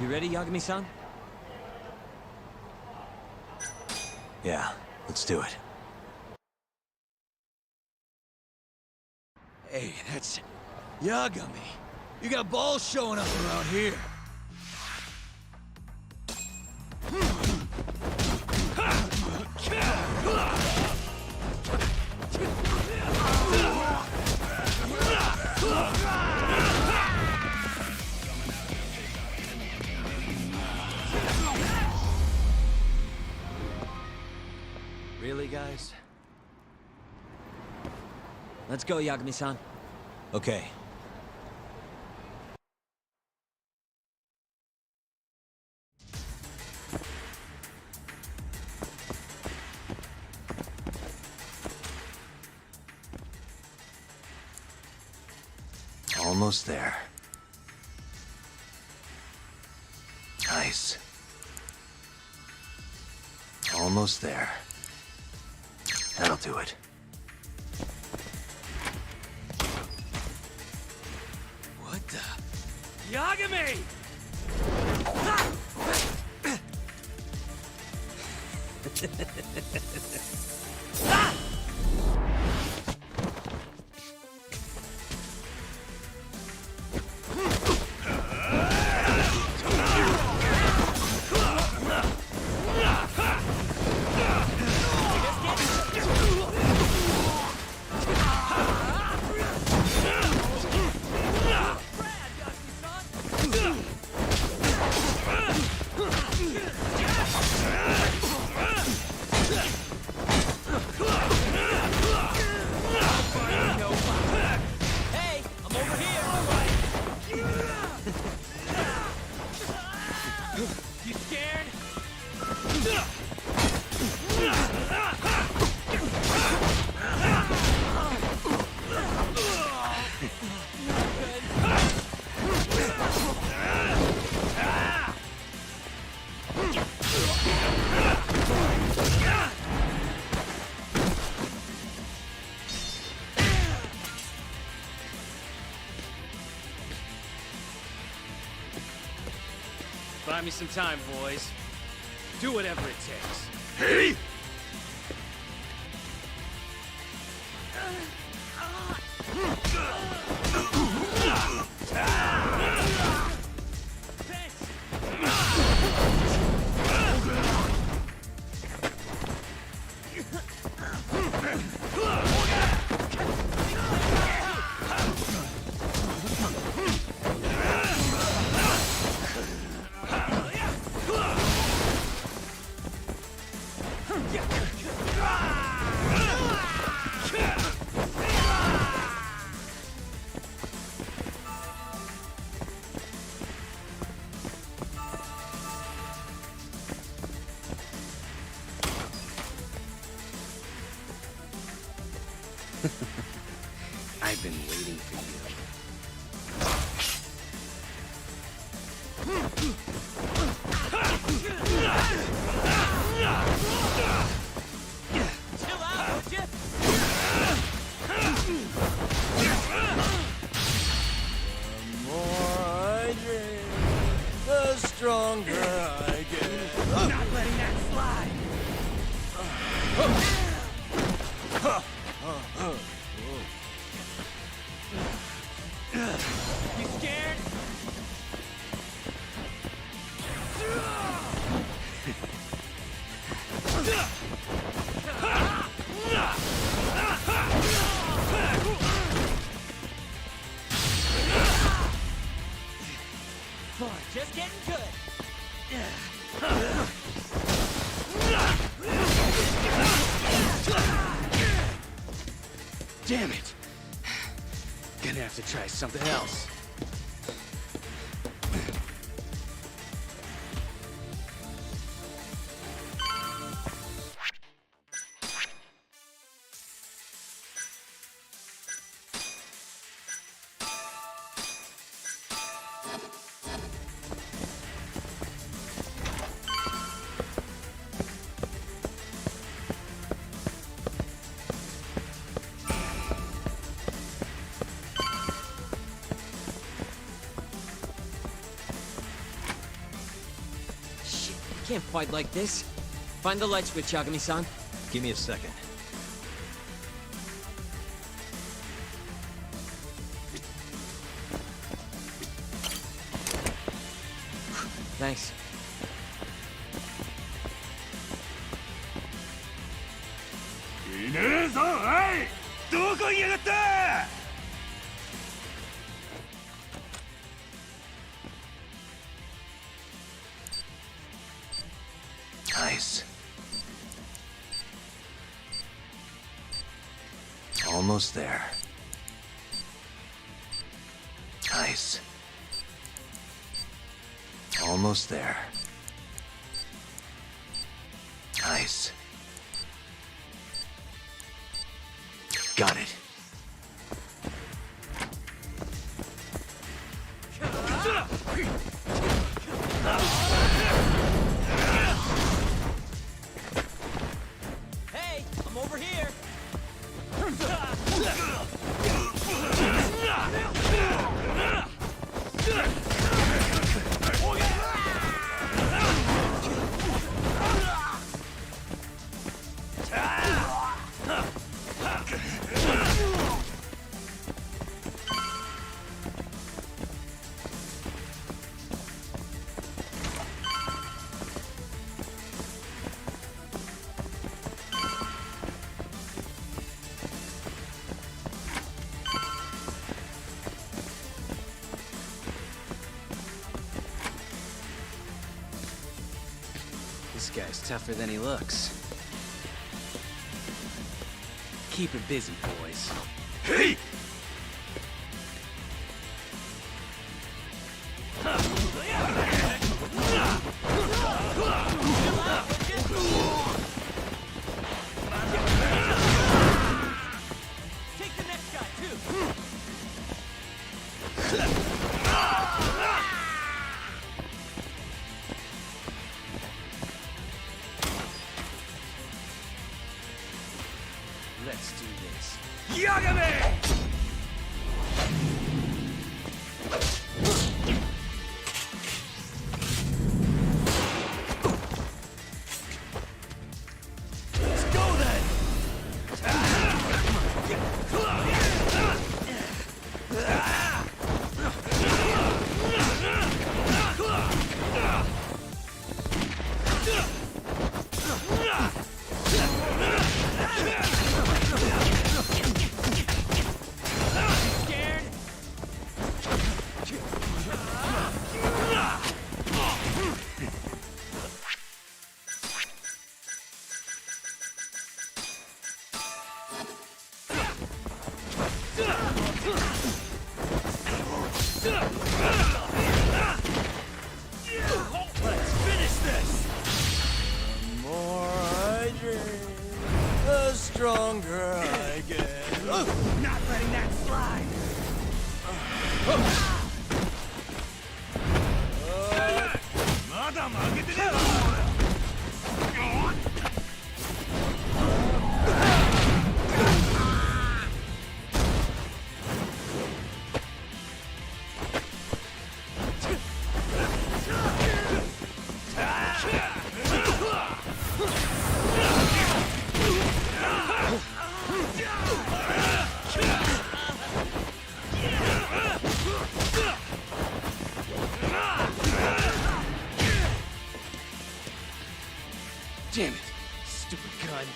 You ready, Yagami-san? Yeah, let's do it. Hey, that's Yagami. You got balls showing up around here. Really, guys? Let's go, Yagami-san. Okay. Almost there. Nice. Almost there. That'll do it. What the? Yagami! Hey, I'm over here! You scared? Buy me some time, boys. Do whatever it takes. Hey! I've been waiting for you. Chill out, would you? The more I drink, the stronger I get. Not letting that slide. You scared? Just getting good. Damn it. Gonna have to try something else. can't fight like this. Find the light switch, Yagami-san. Give me a second. Thanks. Nice. Almost there. Nice. Almost there. Nice. Got it. Hey, I'm over here. This guy's tougher than he looks. Keep it busy, boys. Hey! Take the next guy, too. Let's do this. Let's go then! Scared? Let's finish this! The more I drink, the stronger I get. Not letting that slide. Damn it. Stupid gun.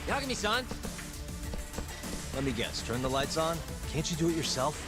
Yagami-san. Let me guess, turn the lights on? Can't you do it yourself?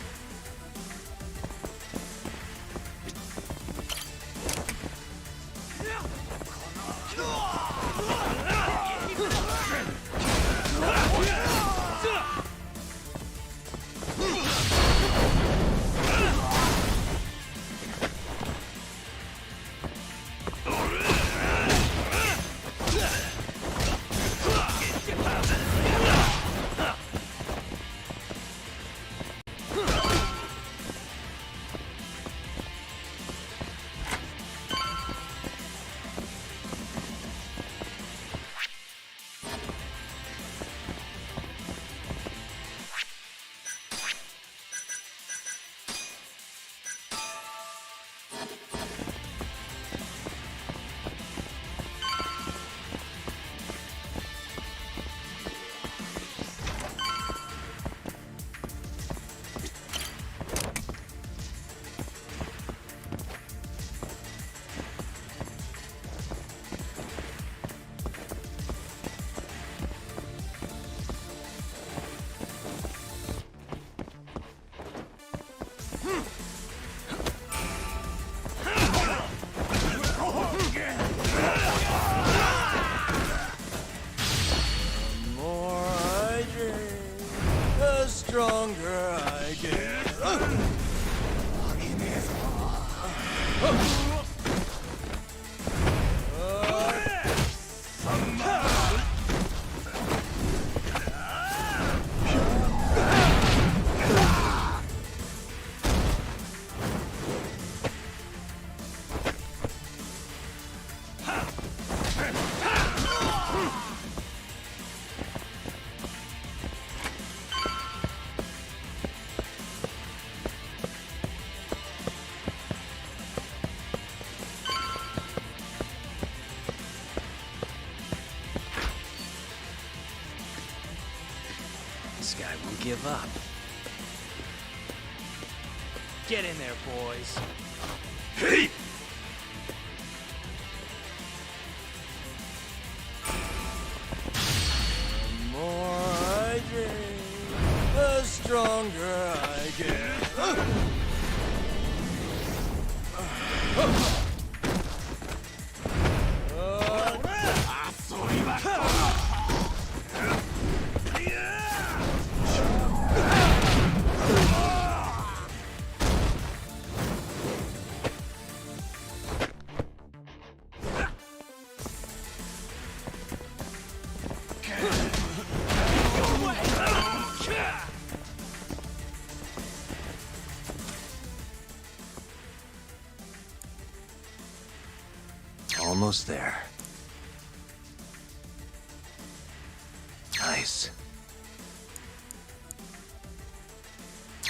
give up. Get in there, boys. Hey! The more I drink, the stronger I get. Almost there. Nice.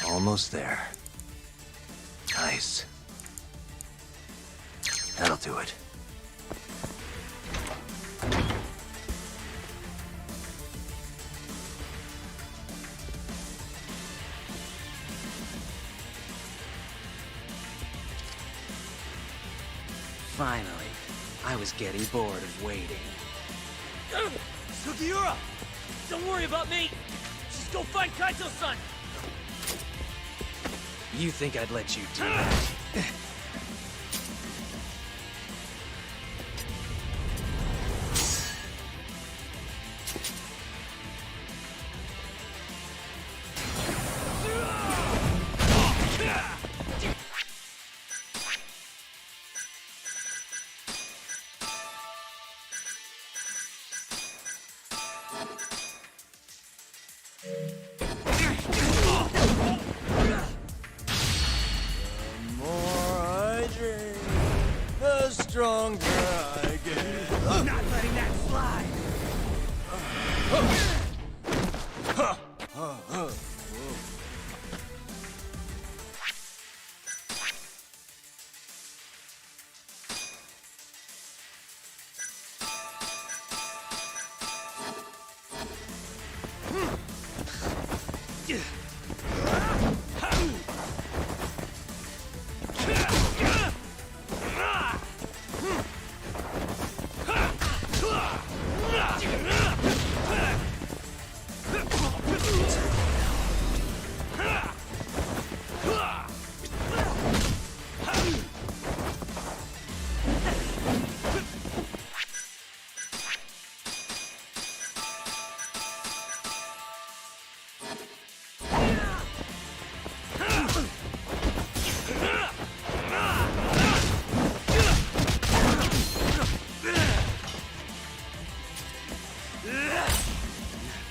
Almost there. Nice. That'll do it. Finally, I was getting bored of waiting. Sugiura! Don't worry about me! Just go find Kaito-san! You think I'd let you do that? Stronger I get. Not letting that slide!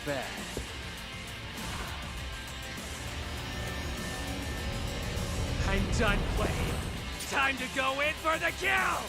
Bad. I'm done playing. Time to go in for the kill!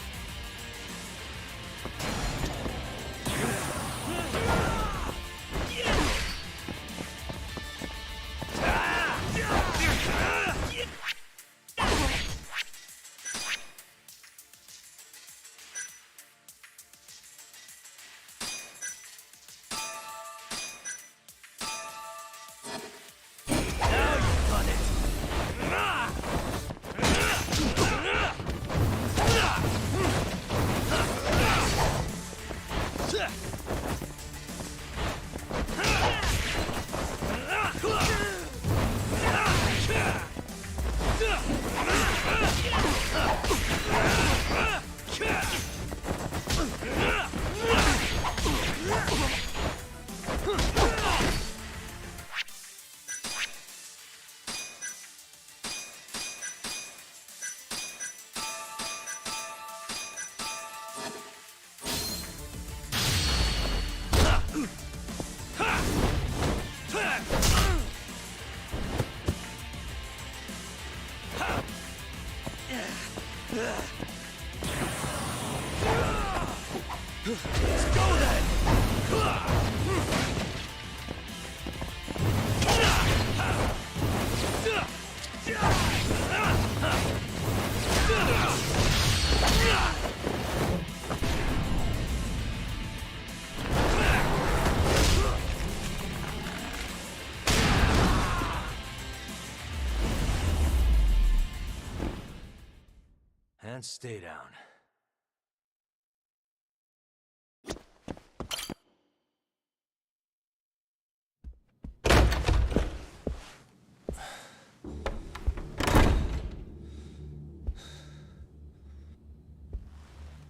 and stay down.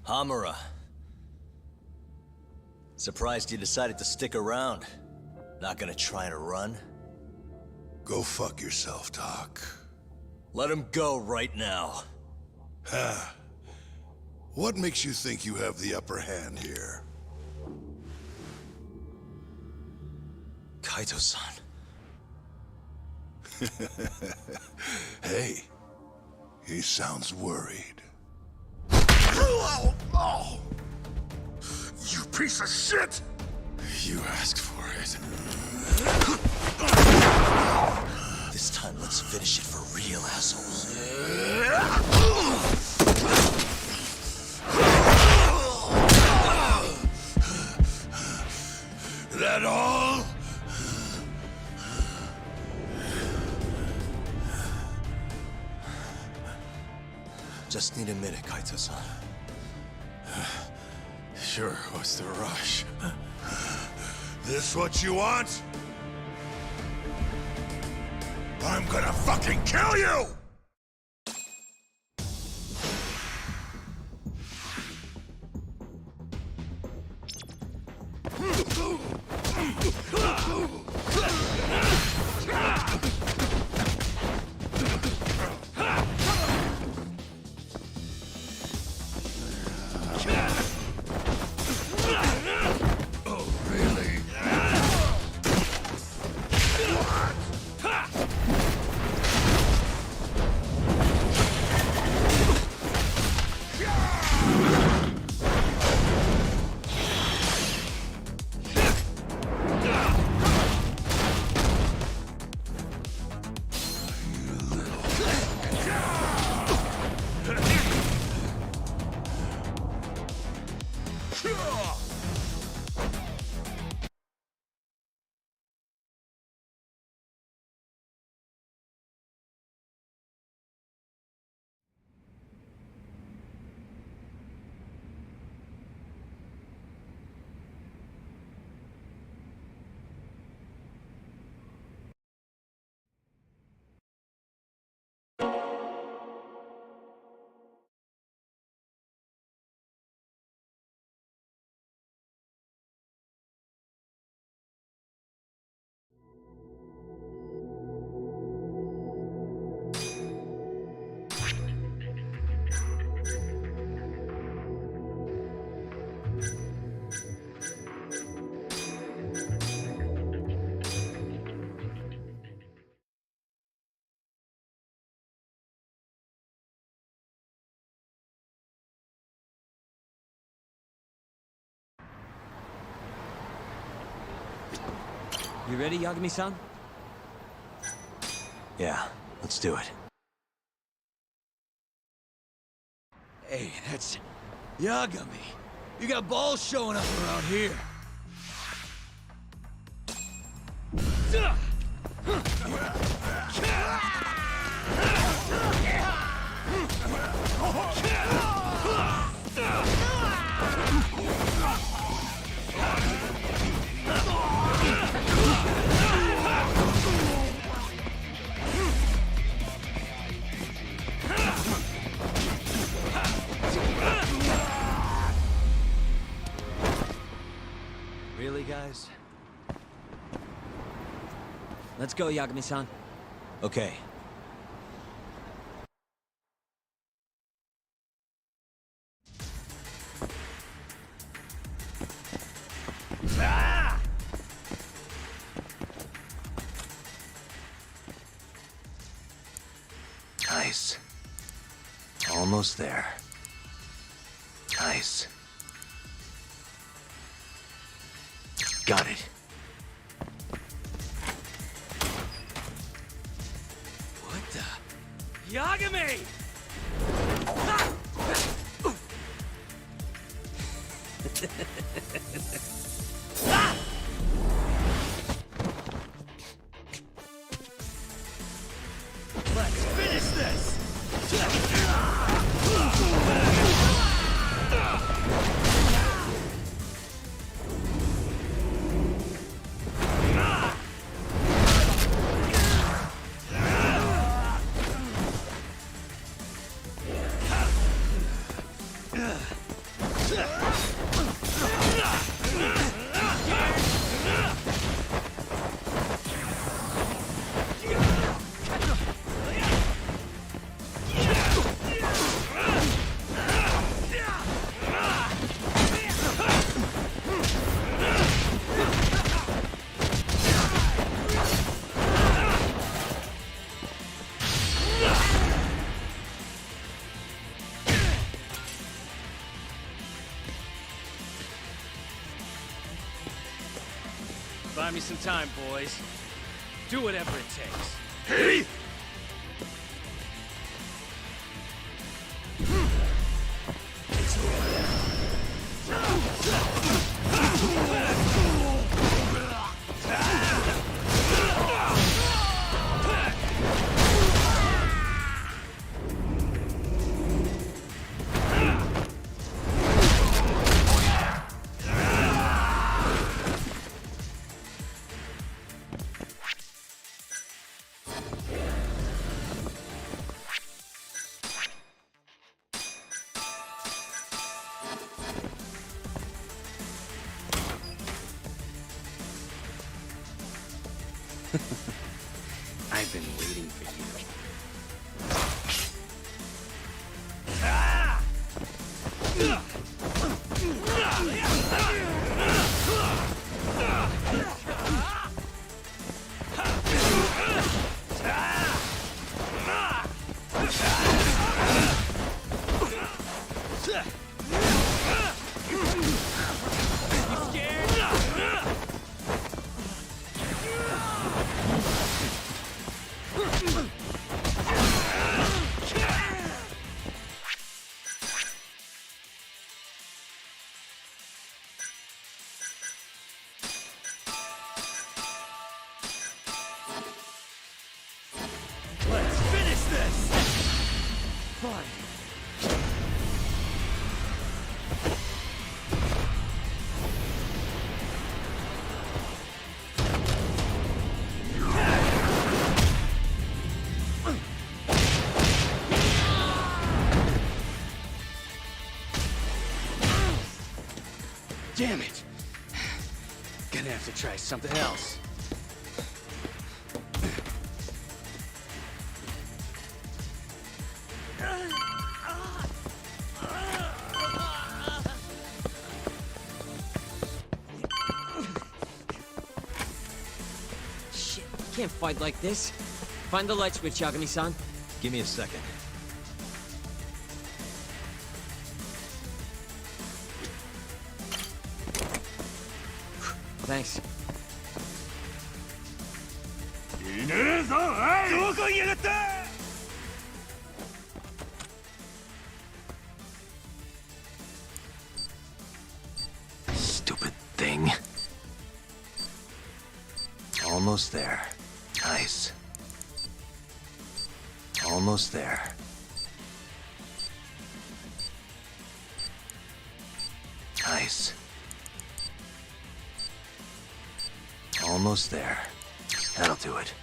Hamura. Surprised you decided to stick around. Not gonna try and run? Go fuck yourself, Doc. Let him go right now. Ha. What makes you think you have the upper hand here? Kaito-san. Hey, he sounds worried. You piece of shit! You asked for it. This time, let's finish it for real, asshole. That all? Just need a minute, Kaito-san. Sure, what's the rush? This what you want? I'm gonna fucking kill you! You ready, Yagami-san? Yeah, let's do it. Hey, that's Yagami. You got balls showing up around here. Really, guys? Let's go, Yagami-san. Okay. Nice. Almost there. Nice. Got it. What the? Yagami! Let's finish this! Buy me some time, boys. Do whatever it takes. Hey! I've been waiting for you. Let's finish this! Fine. Damn it! Gonna have to try something else. Shit, can't fight like this. Find the light switch, Yagami-san. Give me a second. Thanks. Stupid thing. Almost there. Nice. Almost there. Nice. Almost there. That'll do it.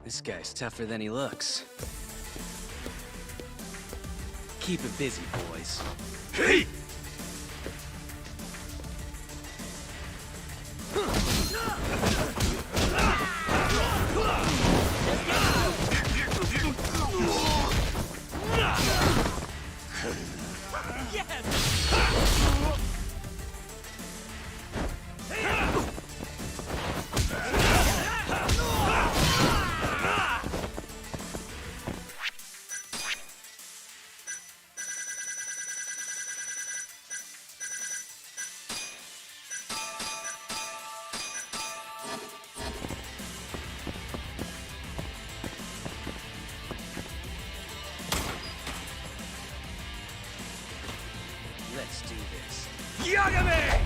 This guy's tougher than he looks. Keep it busy, boys. Hey! Let's do this. Yagami!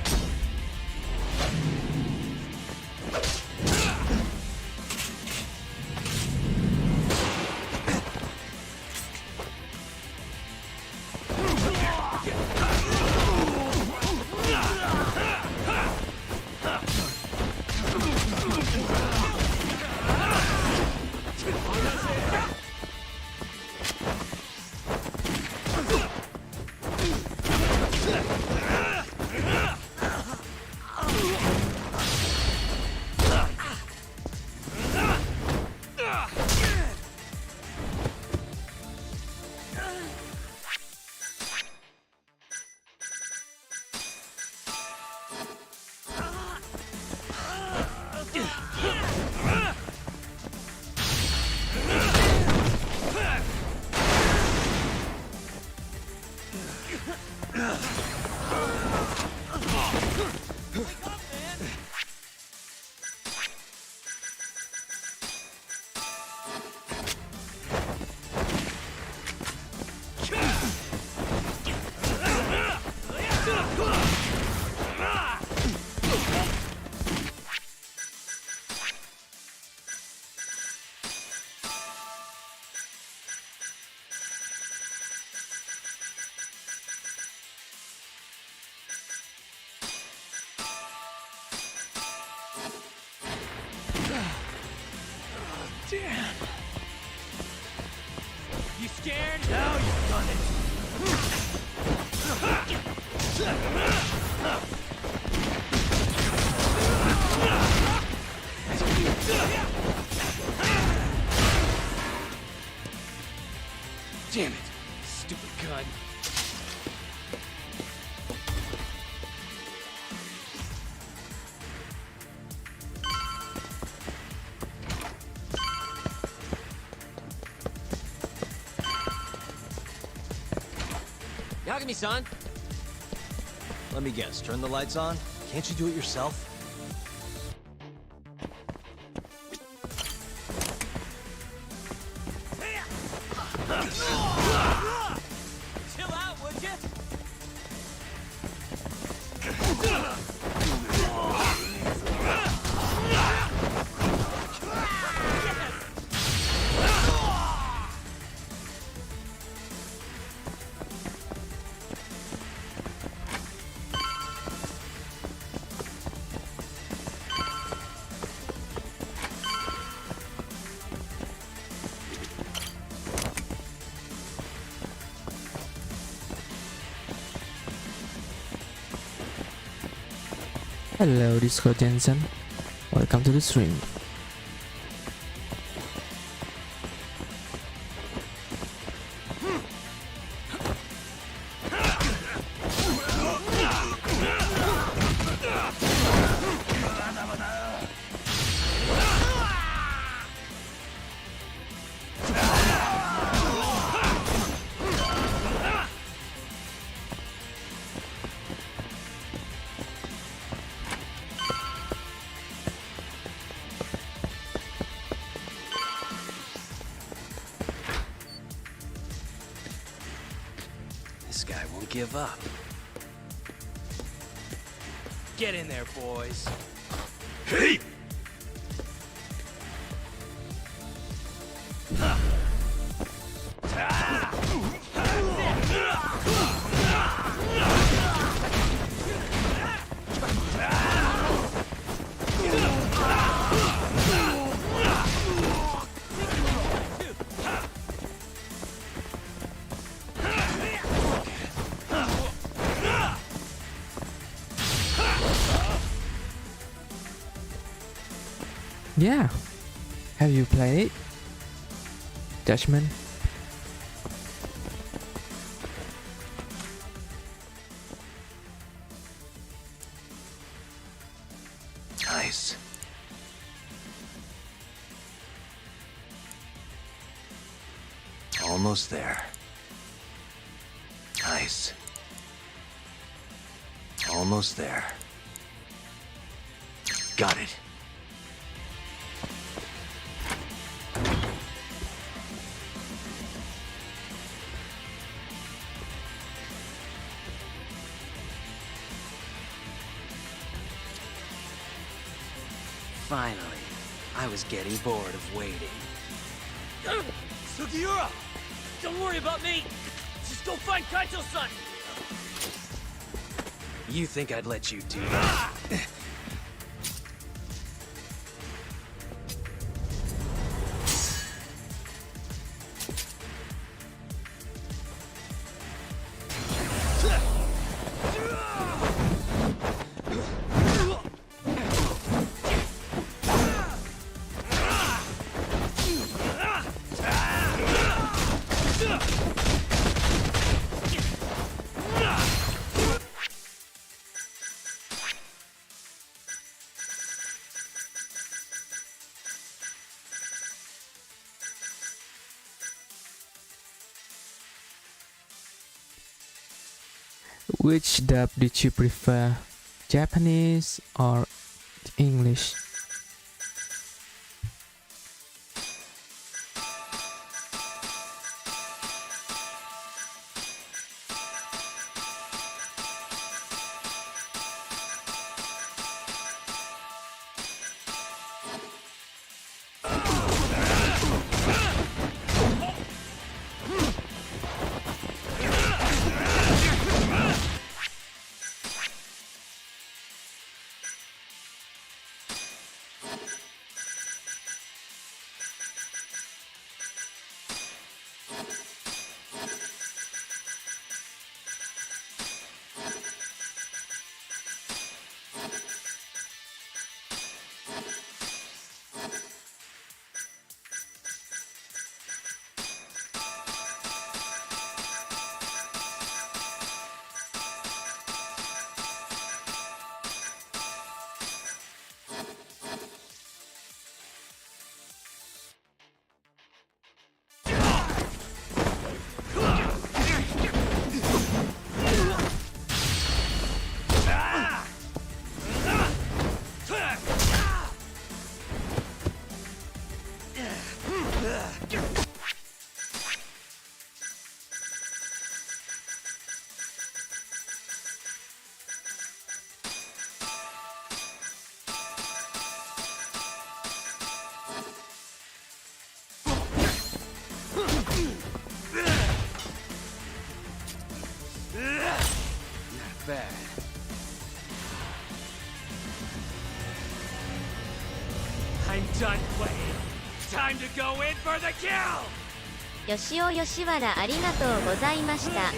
Damn. You scared? Now you've done it. Damn it. Stupid gun. Yagami-san! Let me guess, turn the lights on? Can't you do it yourself? Chill out, would you? Hello Disco Jensen, welcome to the stream. This guy won't give up. Get in there, boys. Hey! Yeah, have you played it? Judgment? Nice. Almost there. Nice. Almost there. Got it. Finally, I was getting bored of waiting. Sugiura! Don't worry about me! Just go find Kaito-san! You think I'd let you do that? Which dub did you prefer, Japanese or English? Bad. I'm done playing. Time to go in for the kill! 吉尾吉原ありがとうございました。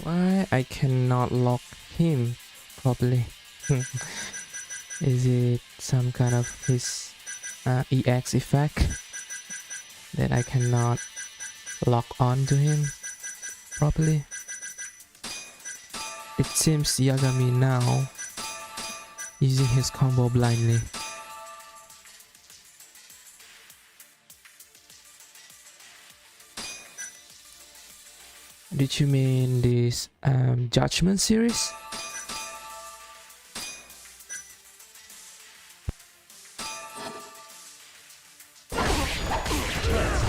Why I cannot lock him properly? Is it some kind of his EX effect that I cannot lock on to him properly? It seems Yagami now using his combo blindly. Did you mean this Judgment series?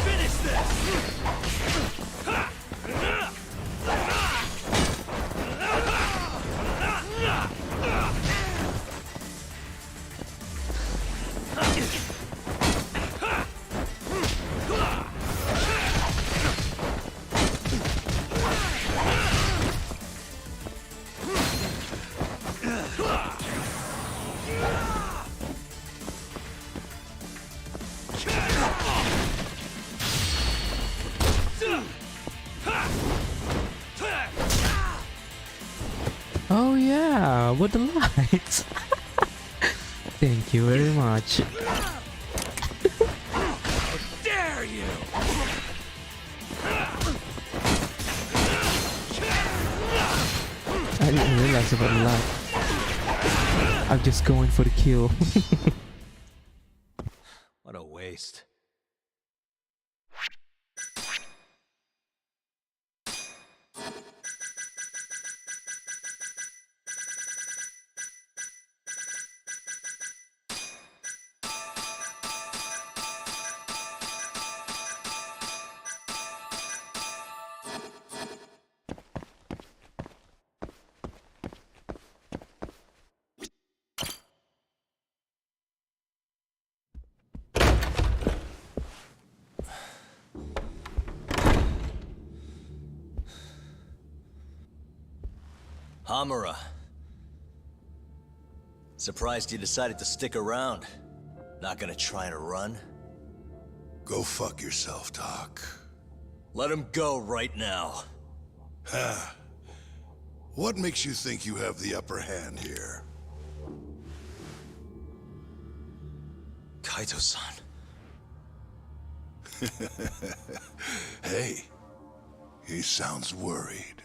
Finish this! Oh yeah, with the lights. Thank you very much. Dare you! I didn't realize about the light. I'm just going for the kill. What a waste. Hamura. Surprised you decided to stick around. Not gonna try and run? Go fuck yourself, Doc. Let him go right now. What makes you think you have the upper hand here? Kaito-san. Hey, he sounds worried.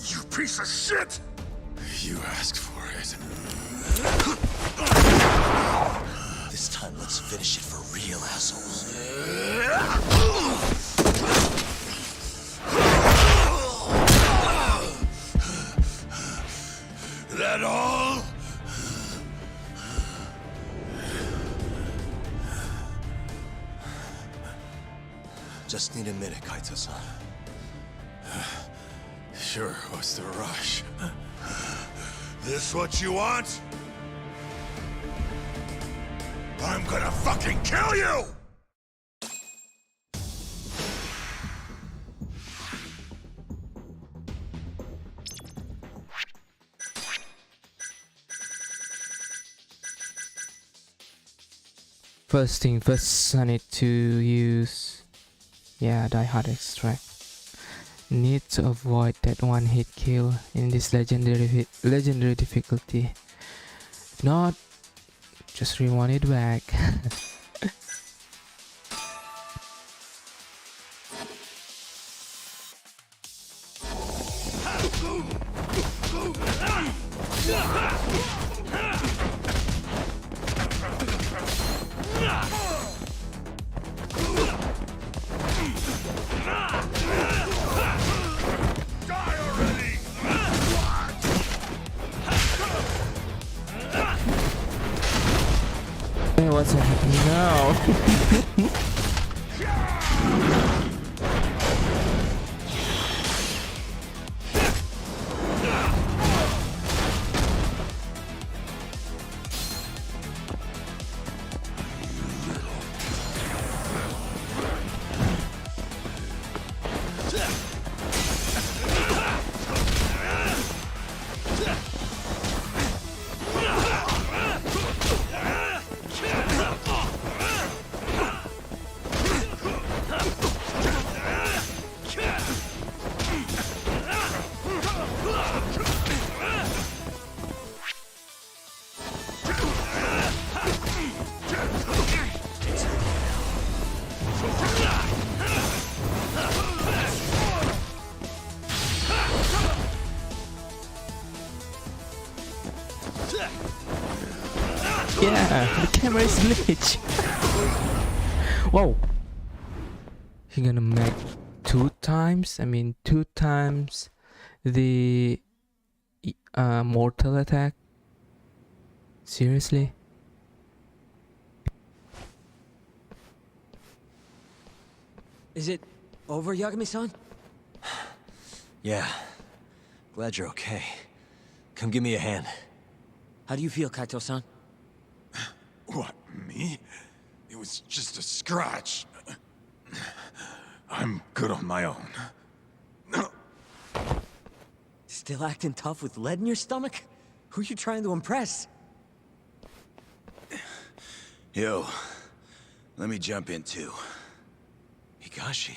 You piece of shit! You asked for it. This time, let's finish it for real, assholes. That all? Just need a minute, Kaito-san. Sure, what's the rush? This what you want? I'm gonna fucking kill you! First thing first, I need to use Die Hard extract. Need to avoid that one hit kill in this legendary difficulty. If not, just rewind it back. Hey, what's happening now? Yeah, the camera is glitch. Whoa. He gonna make two times the mortal attack? Seriously? Is it over, Yagami-san? Yeah. Glad you're okay. Come give me a hand. How do you feel, Kaito-san? What, me? It was just a scratch. I'm good on my own. Still acting tough with lead in your stomach? Who are you trying to impress? Yo, let me jump in too. Higashi.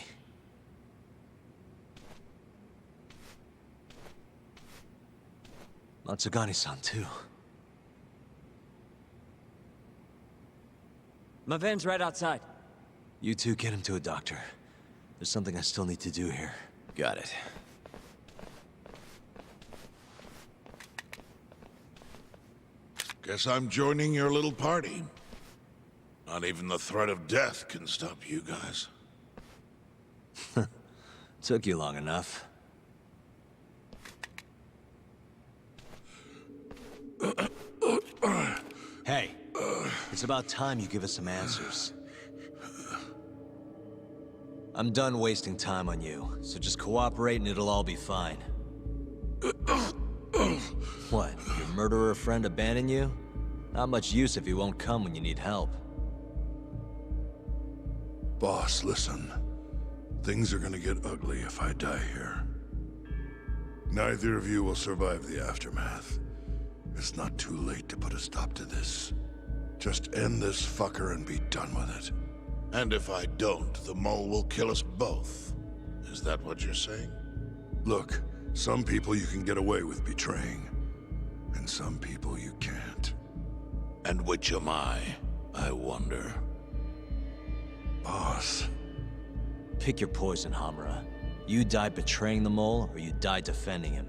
Matsugani-san, too. My van's right outside. You two get him to a doctor. There's something I still need to do here. Got it. Guess I'm joining your little party. Not even the threat of death can stop you guys. Took you long enough. Hey, it's about time you give us some answers. I'm done wasting time on you, so just cooperate and it'll all be fine. What, your murderer friend abandoned you? Not much use if he won't come when you need help. Boss, listen. Things are gonna get ugly if I die here. Neither of you will survive the aftermath. It's not too late to put a stop to this. Just end this fucker and be done with it. And if I don't, the mole will kill us both. Is that what you're saying? Look, some people you can get away with betraying, and some people you can't. And which am I wonder? Boss. Pick your poison, Hamura. You die betraying the mole, or you die defending him.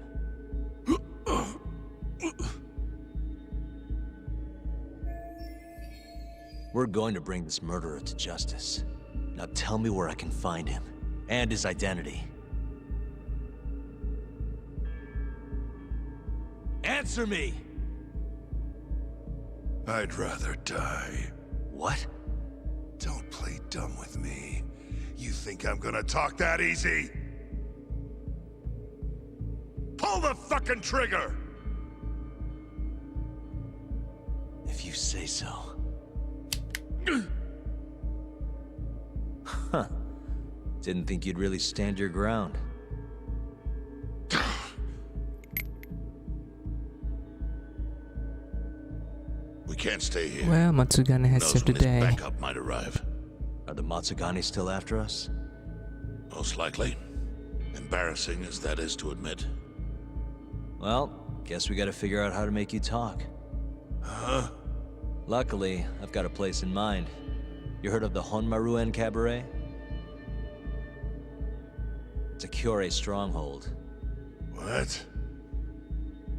We're going to bring this murderer to justice. Now tell me where I can find him, and his identity. Answer me! I'd rather die. What? Don't play dumb with me. You think I'm gonna talk that easy? Pull the fucking trigger! If you say so. Huh. Didn't think you'd really stand your ground. We can't stay here. Well, Matsugane has Knows saved when the his day. backup might arrive. Are the Matsugani still after us? Most likely. Embarrassing as that is to admit. Well, guess we gotta figure out how to make you talk. Huh? Luckily, I've got a place in mind. You heard of the Honmaruen Cabaret? It's a Kyorei stronghold. What?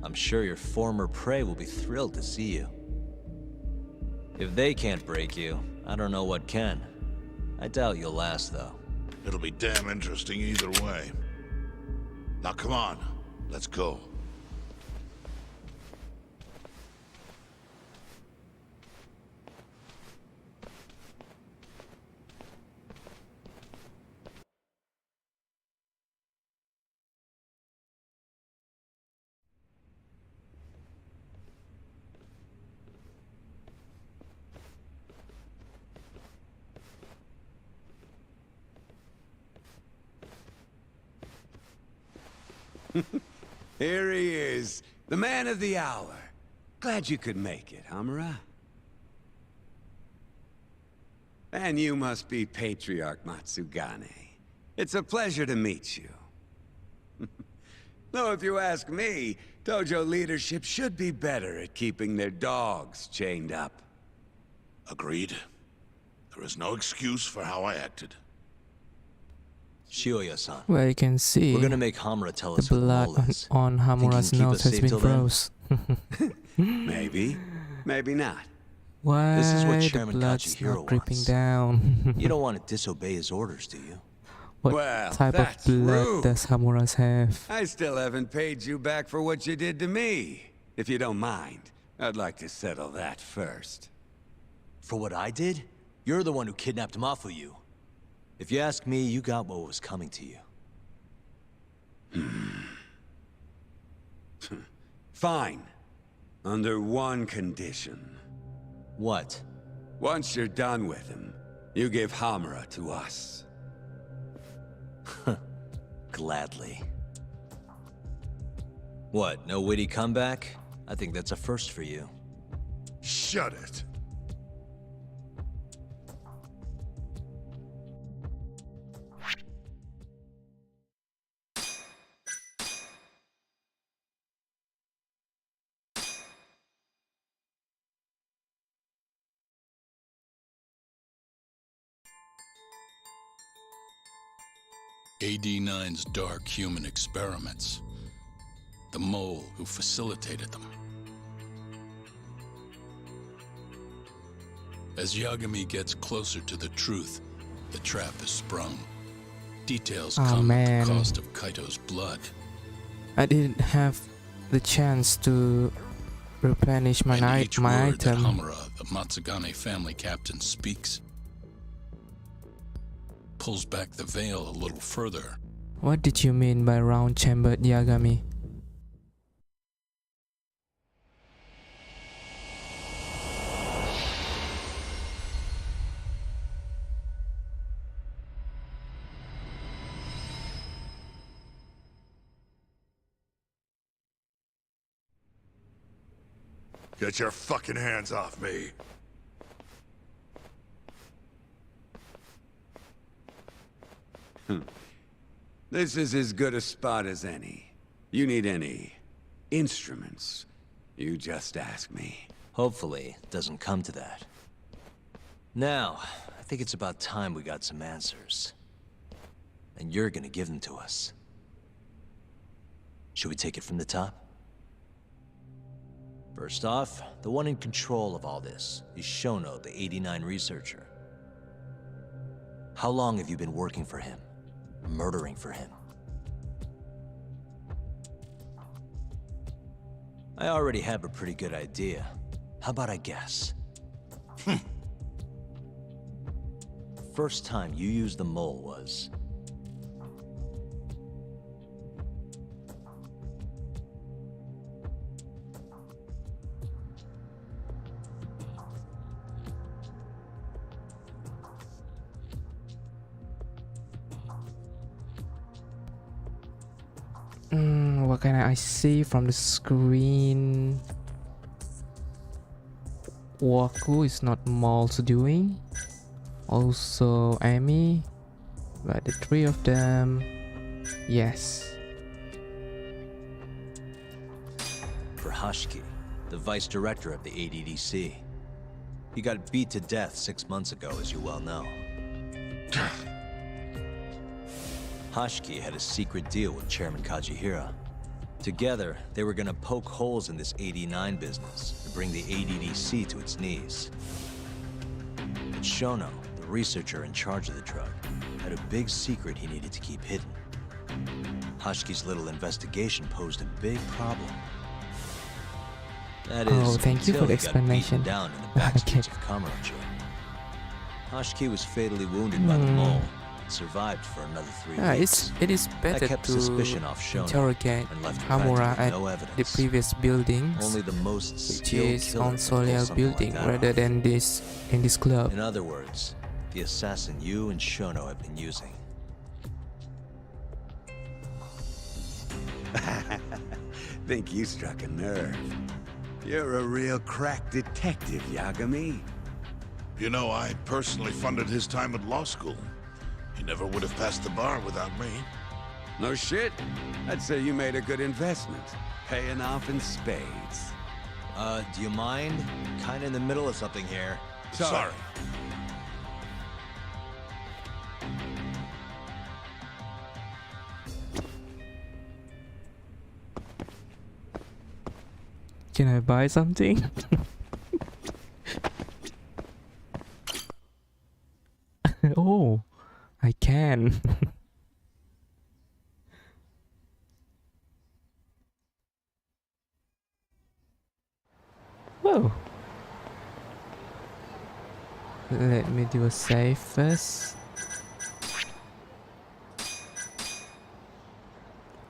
I'm sure your former prey will be thrilled to see you. If they can't break you, I don't know what can. I doubt you'll last, though. It'll be damn interesting either way. Now come on, let's go. Here he is, the man of the hour. Glad you could make it, Hamura. And you must be Patriarch Matsugane. It's a pleasure to meet you. Though if you ask me, Dojo leadership should be better at keeping their dogs chained up. Agreed. There is no excuse for how I acted. Shioya-san. Well, you can see We're gonna make Hamura tell the us who the blood mole is. on Think you Hamura's can keep nose us has safe been till then? froze. Maybe, maybe not. Why This is what the Chairman blood's Kajihiro not dripping wants. down? You don't want to disobey his orders, do you? What Well, type of that's blood rude. does Hamura's have? I still haven't paid you back for what you did to me. If you don't mind, I'd like to settle that first. For what I did? You're the one who kidnapped Mafuyu. If you ask me, you got what was coming to you. Fine. Under one condition. What? Once you're done with him, you give Hamura to us. Gladly. What, no witty comeback? I think that's a first for you. Shut it. AD-9's dark human experiments. The mole who facilitated them. As Yagami gets closer to the truth, the trap is sprung. Details Oh, come at man. the cost of Kaito's blood. I didn't have the chance to replenish my, And each my word that item. Hamura, the Matsugane family captain, speaks pulls back the veil a little further. What did you mean by round-chambered Yagami? Get your fucking hands off me. This is as good a spot as any. You need any instruments, you just ask me. Hopefully, it doesn't come to that. Now, I think it's about time we got some answers. And you're gonna give them to us. Should we take it from the top? First off, the one in control of all this is Shono, the 89 researcher. How long have you been working for him? Murdering for him? I already have a pretty good idea. How about I guess? First time you used the mole was... What can I see from the screen? Waku is not Maul's doing. Also Amy. But the three of them, yes. For Hashiki, the vice director of the ADDC. He got beat to death 6 months ago, as you well know. Hashiki had a secret deal with Chairman Kajihira. Together, they were gonna poke holes in this 89 business and bring the ADDC to its knees. But Shono, the researcher in charge of the drug, had a big secret he needed to keep hidden. Hashiki's little investigation posed a big problem. That is, thank you for the explanation. Down in the backstreets of Kamurocho. Hashiki was fatally wounded by the mole. Survived for another 3 weeks. It is better kept to suspicion off Shono interrogate and left Hamura practically at no the evidence. previous buildings, Only the most which skilled is killer on could pull Soleil something building, like that rather off. than this in this club. In other words, the assassin you and Shono have been using. Think you struck a nerve. You're a real crack detective, Yagami. You know, I personally funded his time at law school. He never would have passed the bar without me. No shit? I'd say you made a good investment. Paying off in spades. Do you mind? Kinda in the middle of something here. Sorry. Can I buy something? Oh, I can. Whoa. Let me do a save first.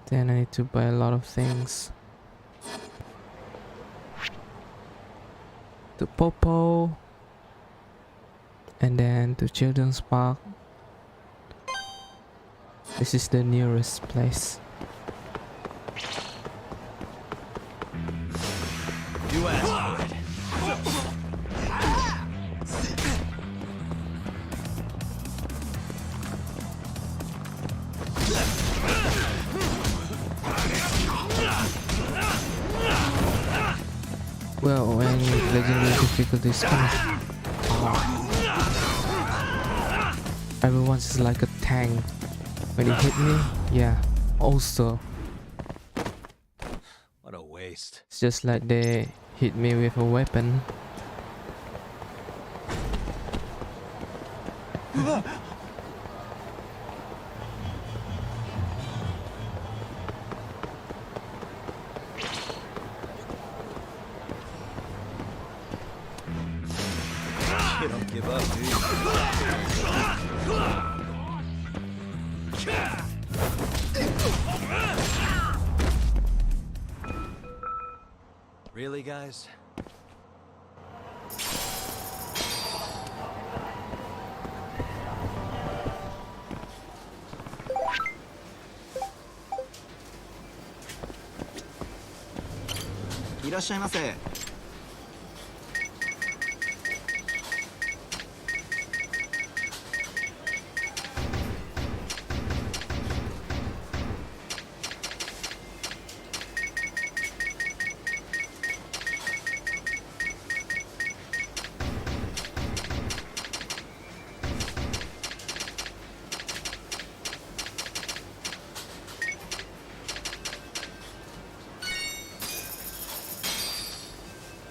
Then I need to buy a lot of things. To Popo. And then to Children's Park. This is the nearest place. You asked for it. Well, any legendary difficulties come. Everyone's is like a tank. When he hit me, yeah. Also, What a waste. it's just like they hit me with a weapon. You don't give up, do you? Really, guys?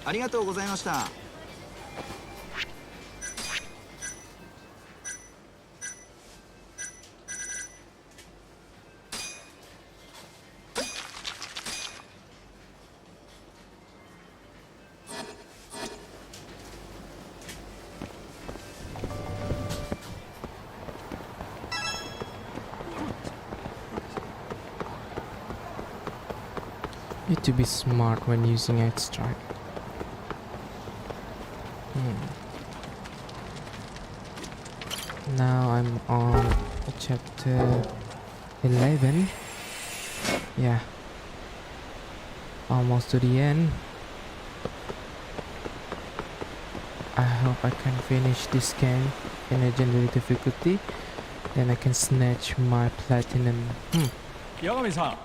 ありがとうございました。Need to be smart when using extract. Now I'm on chapter 11. Yeah, almost to the end. I hope I can finish this game in a legendary difficulty. Then I can snatch my platinum. Yagami-san.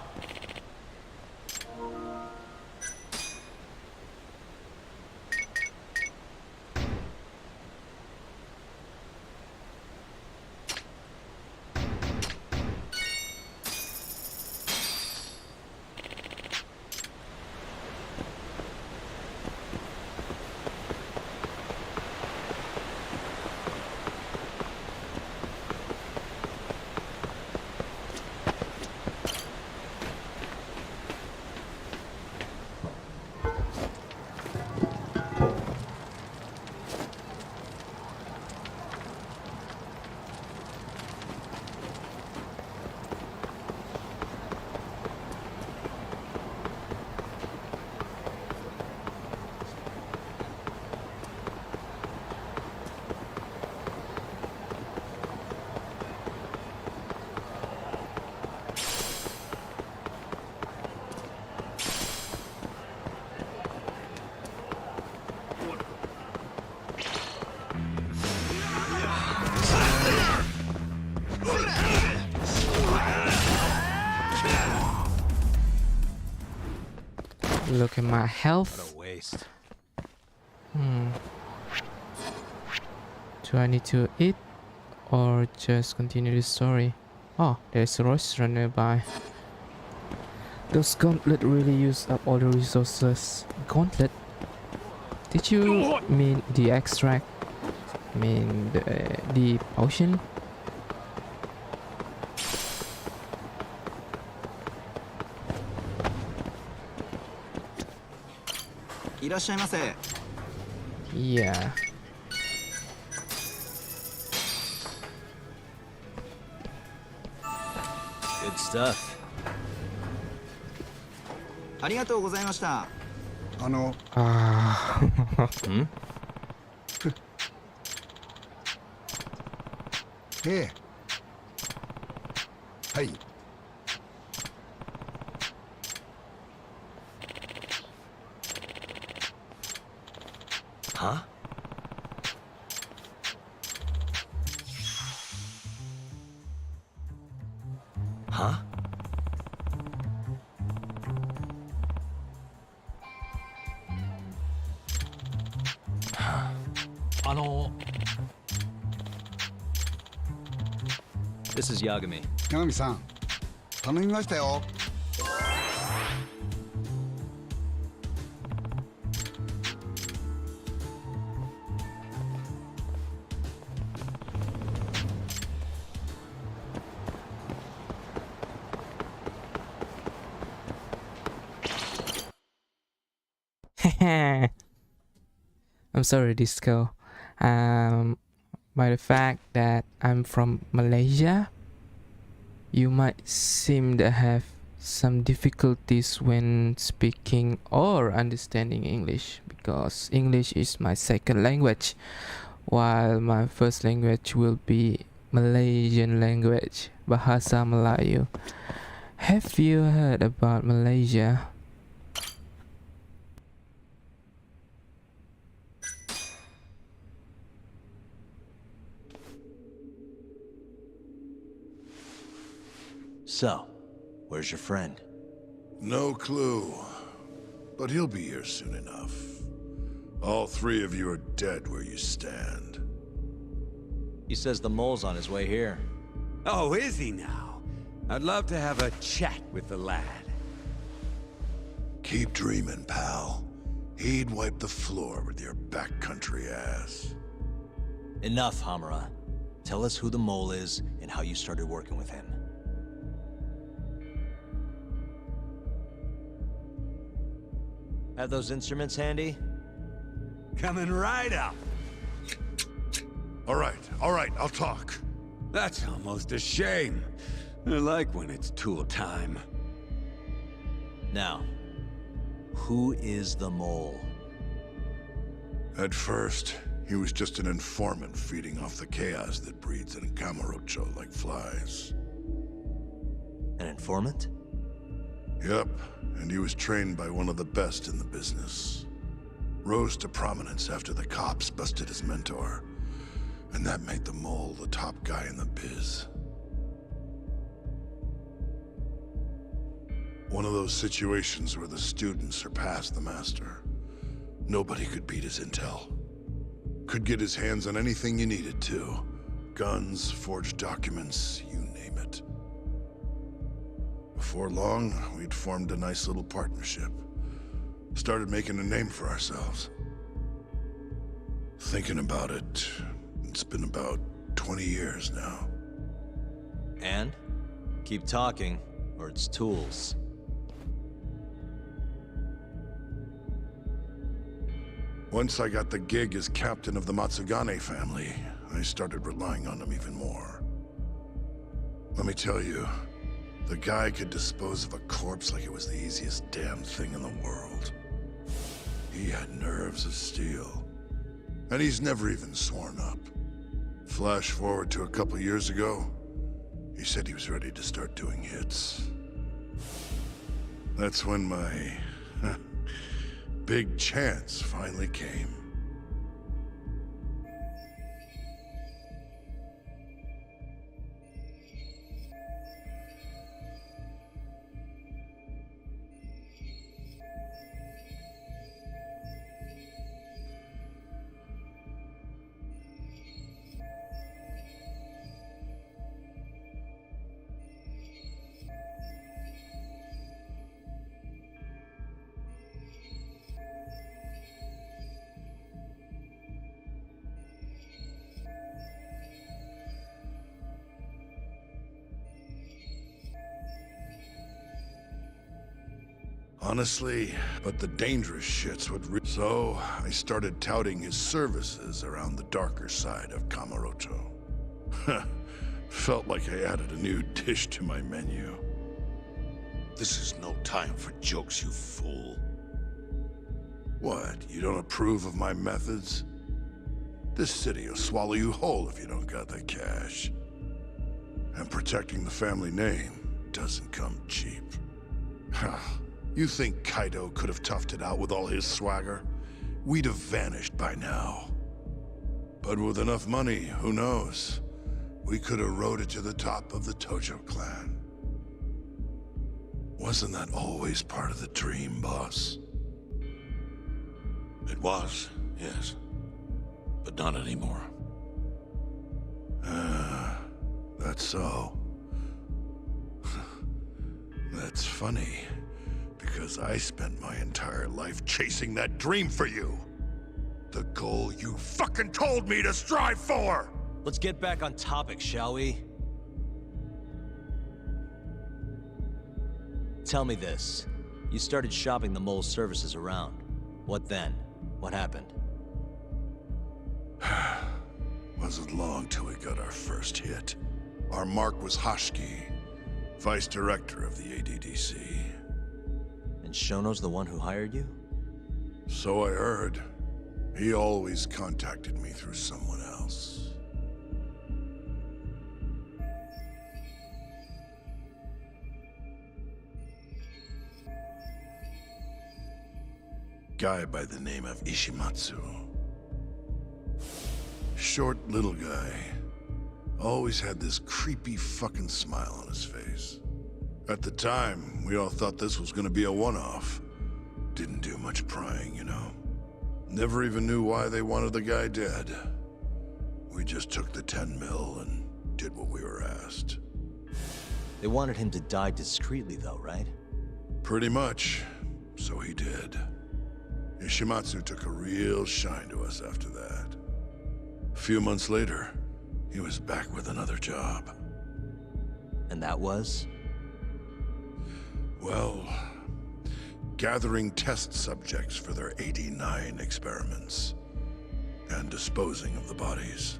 Look at my health. What a waste. Do I need to eat or just continue the story? Oh, there's a restaurant nearby. Those gauntlet really use up all the resources. Gauntlet? Did you mean the extract? I mean the potion? Yeah. Good stuff. ありがとうございました。ええ。はい。Huh? Huh? This is Yagami. 八神さん、頼みましたよ。I'm sorry, Disco. By the fact that I'm from Malaysia, you might seem to have some difficulties when speaking or understanding English, because English is my second language, while my first language will be Malaysian language, Bahasa Melayu. Have you heard about Malaysia? So, where's your friend? No clue. But he'll be here soon enough. All three of you are dead where you stand. He says the mole's on his way here. Oh, is he now? I'd love to have a chat with the lad. Keep dreaming, pal. he'd wipe the floor with your backcountry ass. Enough, Hamura. Tell us who the mole is and how you started working with him. Have those instruments handy? Coming right up. All right, I'll talk. That's almost a shame. I like when it's tool time. Now, who is the mole? At first, he was just an informant feeding off the chaos that breeds in Kamurocho like flies. An informant? Yep, and he was trained by one of the best in the business. Rose to prominence after the cops busted his mentor. And that made the mole the top guy in the biz. One of those situations where the student surpassed the master. Nobody could beat his intel. Could get his hands on anything you needed to. Guns, forged documents, you name it. Before long, we'd formed a nice little partnership. Started making a name for ourselves. Thinking about it, it's been about 20 years now. And? Keep talking, or it's tools. Once I got the gig as captain of the Matsugane family, I started relying on him even more. Let me tell you, the guy could dispose of a corpse like it was the easiest damn thing in the world. He had nerves of steel. And he's never even sworn up. Flash forward to a couple years ago, he said he was ready to start doing hits. That's when my big chance finally came. Honestly, but the dangerous shits would so I started touting his services around the darker side of Kamurocho. Felt like I added a new dish to my menu. This is no time for jokes, you fool. What, you don't approve of my methods? This city will swallow you whole if you don't got the cash. And protecting the family name doesn't come cheap. You think Kaido could have toughed it out with all his swagger? We'd have vanished by now. But with enough money, who knows? We could have rode it to the top of the Tojo clan. Wasn't that always part of the dream, boss? It was, yes. But not anymore. That's so. That's funny. Because I spent my entire life chasing that dream for you. The goal you fucking told me to strive for! Let's get back on topic, shall we? Tell me this. You started shopping the mole's services around. What then? What happened? Wasn't long till we got our first hit. Our mark was Hashki, vice director of the ADDC. And Shono's the one who hired you? So I heard. He always contacted me through someone else. Guy by the name of Ishimatsu. Short little guy. Always had this creepy fucking smile on his face. At the time, we all thought this was gonna be a one-off. Didn't do much prying, you know. Never even knew why they wanted the guy dead. We just took the 10 mil and did what we were asked. They wanted him to die discreetly though, right? Pretty much. So he did. Ishimatsu took a real shine to us after that. A few months later, he was back with another job. And that was? Well, gathering test subjects for their 89 experiments. And disposing of the bodies.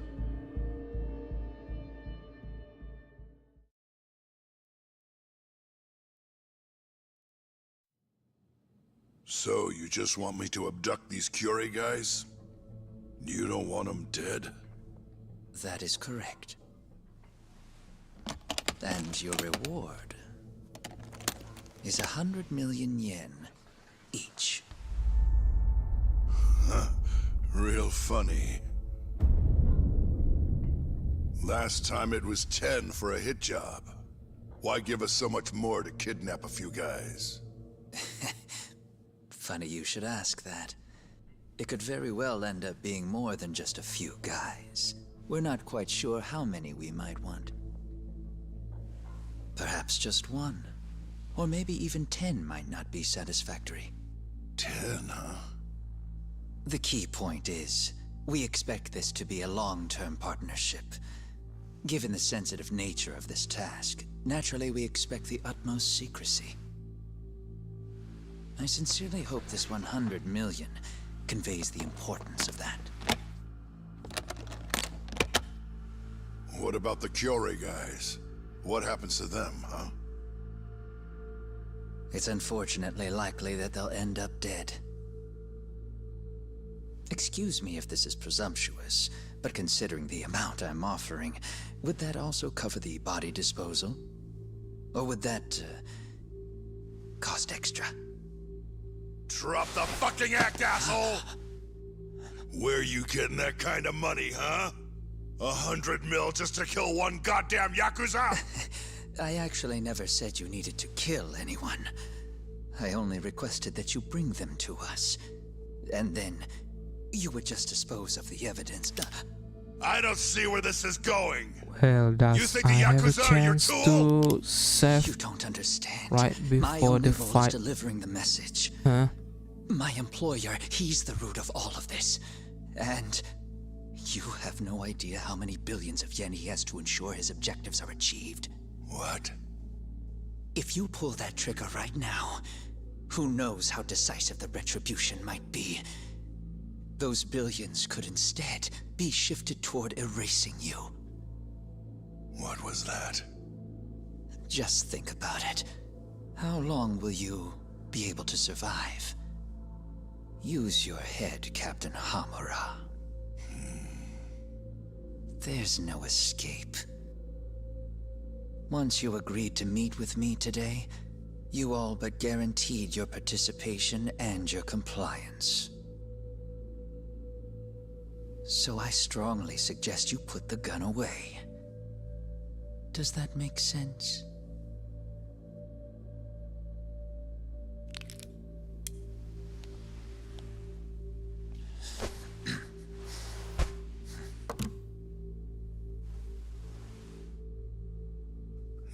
So, you just want me to abduct these Curie guys? You don't want them dead? That is correct. And your reward is 100 million yen each. Huh. Real funny. Last time it was 10 for a hit job. Why give us so much more to kidnap a few guys? Funny you should ask that. It could very well end up being more than just a few guys. We're not quite sure how many we might want. Perhaps just one. Or maybe even 10 might not be satisfactory. 10, huh? The key point is, we expect this to be a long-term partnership. Given the sensitive nature of this task, naturally we expect the utmost secrecy. I sincerely hope this 100 million conveys the importance of that. What about the Curie guys? What happens to them, huh? It's unfortunately likely that they'll end up dead. Excuse me if this is presumptuous, but considering the amount I'm offering, would that also cover the body disposal? Or would that, cost extra? Drop the fucking act, asshole! Where you getting that kind of money, huh? 100 mil just to kill one goddamn Yakuza? I actually never said you needed to kill anyone. I only requested that you bring them to us. And then, you would just dispose of the evidence. I don't see where this is going. Well, You does think I the have a Yakuza are your chance tool? to save You don't understand. right My before only the goal is fight? delivering the message. Huh? My employer, he's the root of all of this. And you have no idea how many billions of yen he has to ensure his objectives are achieved. What? If you pull that trigger right now, who knows how decisive the retribution might be. Those billions could instead be shifted toward erasing you. What was that? Just think about it. How long will you be able to survive? Use your head, Captain Hamura. There's no escape. Once you agreed to meet with me today, you all but guaranteed your participation and your compliance. So I strongly suggest you put the gun away. Does that make sense?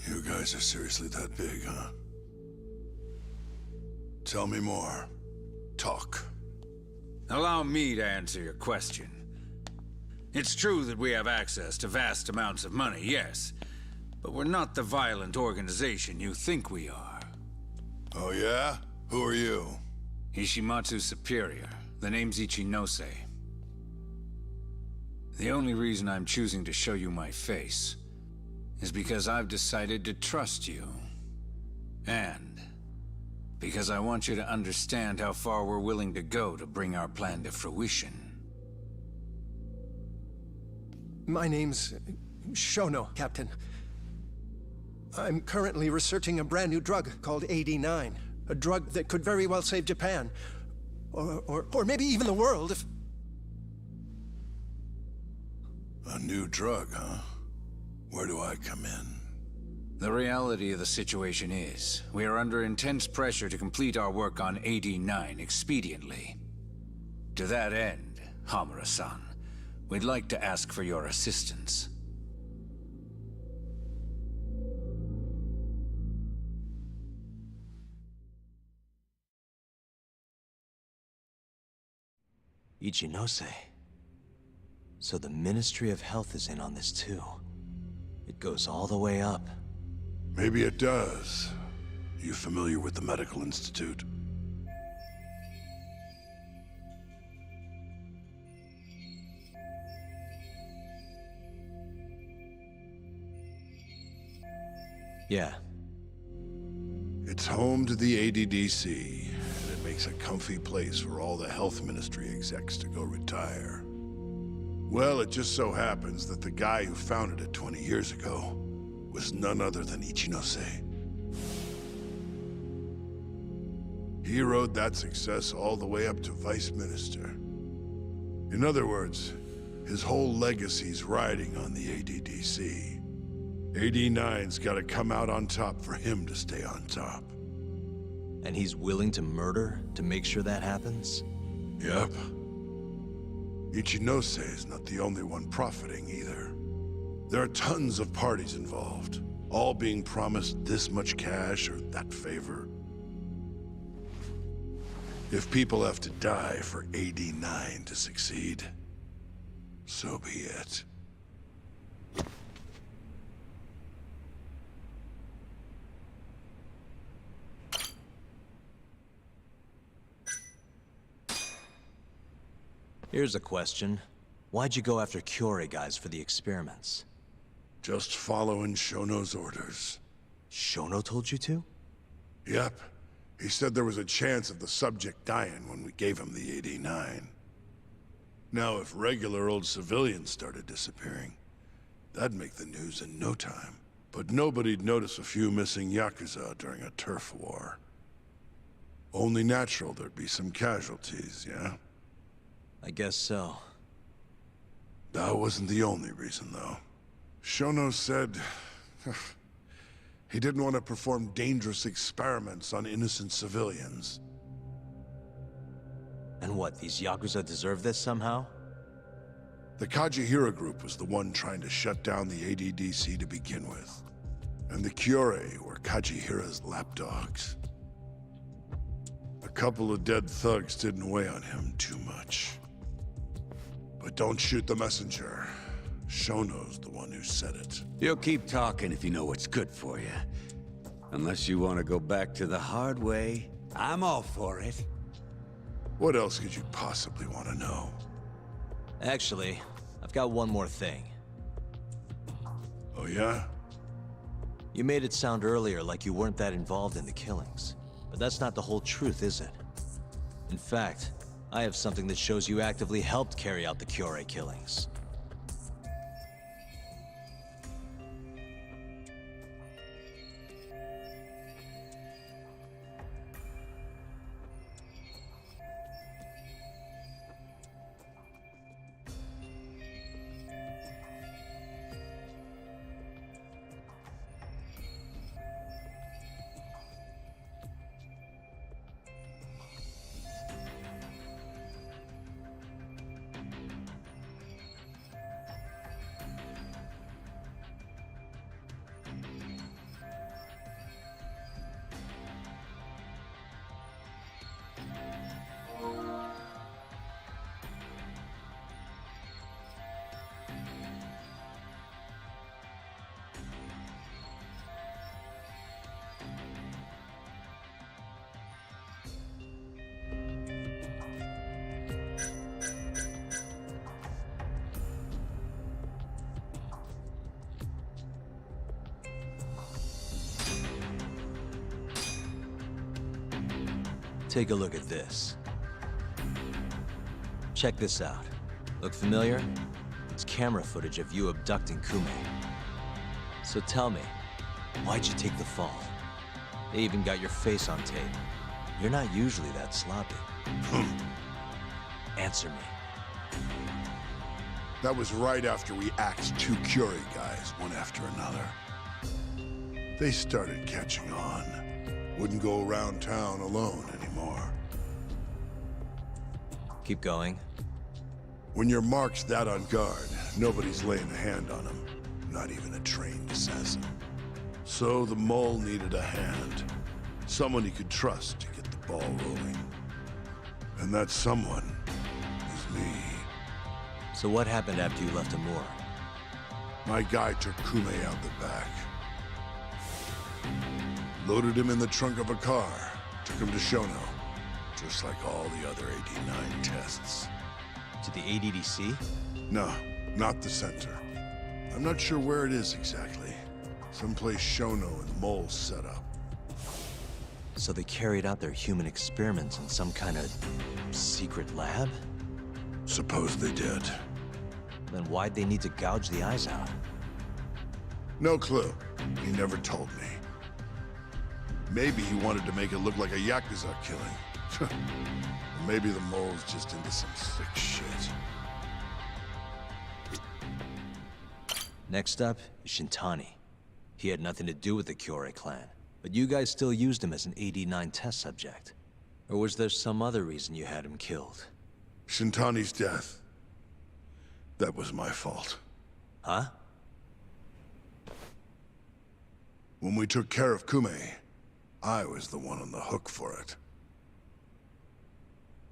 You guys are seriously that big, huh? Tell me more. Talk. Allow me to answer your question. It's true that we have access to vast amounts of money, yes. But we're not the violent organization you think we are. Oh yeah? Who are you? Ishimatsu's superior. The name's Ichinose. The only reason I'm choosing to show you my face is because I've decided to trust you. And because I want you to understand how far we're willing to go to bring our plan to fruition. My name's Shono, Captain. I'm currently researching a brand new drug called 89. A drug that could very well save Japan. Or maybe even the world if... A new drug, huh? Where do I come in? The reality of the situation is, we are under intense pressure to complete our work on 89 expediently. To that end, Hamura-san, we'd like to ask for your assistance. Ichinose. So the Ministry of Health is in on this too. It goes all the way up. Maybe it does. You familiar with the Medical Institute? Yeah. It's home to the ADDC, and it makes a comfy place for all the health ministry execs to go retire. Well, it just so happens that the guy who founded it 20 years ago was none other than Ichinose. He rode that success all the way up to Vice Minister. In other words, his whole legacy's riding on the ADDC. AD9's gotta come out on top for him to stay on top. And he's willing to murder to make sure that happens? Yep. Ichinose is not the only one profiting either. There are tons of parties involved, all being promised this much cash or that favor. If people have to die for AD9 to succeed, so be it. Here's a question. Why'd you go after Kyorei guys for the experiments? Just following Shono's orders. Shono told you to? Yep. He said there was a chance of the subject dying when we gave him the AD9. Now, if regular old civilians started disappearing, that'd make the news in no time. But nobody'd notice a few missing Yakuza during a turf war. Only natural there'd be some casualties, yeah? I guess so. That wasn't the only reason, though. Shono said he didn't want to perform dangerous experiments on innocent civilians. And what, these Yakuza deserve this somehow? The Kajihira group was the one trying to shut down the ADDC to begin with. And the Kyorei were Kajihira's lapdogs. A couple of dead thugs didn't weigh on him too much. But don't shoot the messenger. Shono's the one who said it. You'll keep talking if you know what's good for you. Unless you want to go back to the hard way, I'm all for it. What else could you possibly want to know? Actually, I've got one more thing. Oh yeah? You made it sound earlier like you weren't that involved in the killings. But that's not the whole truth, is it? In fact, I have something that shows you actively helped carry out the Kyorei killings. Take a look at this. Check this out. Look familiar? It's camera footage of you abducting Kume. So tell me, why'd you take the fall? They even got your face on tape. You're not usually that sloppy. Answer me. That was right after we axed 2 Kyorei guys, one after another. They started catching on. Wouldn't go around town alone anymore. Keep going. When your mark's that on guard, nobody's laying a hand on him. Not even a trained assassin. So the mole needed a hand. Someone he could trust to get the ball rolling. And that someone was So what happened after you left Amur? My guy took Kume out the back. Loaded him in the trunk of a car. Took him to Shono. Just like all the other 89 tests. To the ADDC? No, not the center. I'm not sure where it is exactly. Someplace Shono and Mole set up. So they carried out their human experiments in some kind of secret lab? Suppose they did. Then why'd they need to gouge the eyes out? No clue. He never told me. Maybe he wanted to make it look like a Yakuza killing. Maybe the mole's just into some sick shit. Next up is Shintani. He had nothing to do with the Kyorei clan, but you guys still used him as an 89 test subject. Or was there some other reason you had him killed? Shintani's death. That was my fault. Huh? When we took care of Kume, I was the one on the hook for it.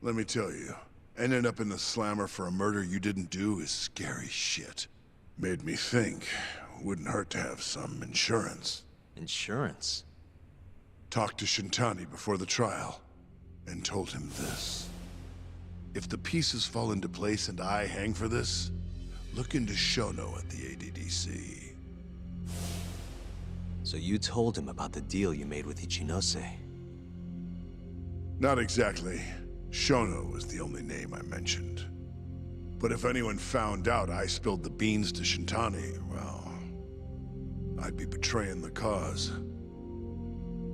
Let me tell you, ending up in the slammer for a murder you didn't do is scary shit. Made me think, wouldn't hurt to have some insurance. Insurance? Talked to Shintani before the trial, and told him this. If the pieces fall into place and I hang for this, look into Shono at the ADDC. So you told him about the deal you made with Ichinose? Not exactly. Shono was the only name I mentioned. But if anyone found out I spilled the beans to Shintani, well, I'd be betraying the cause.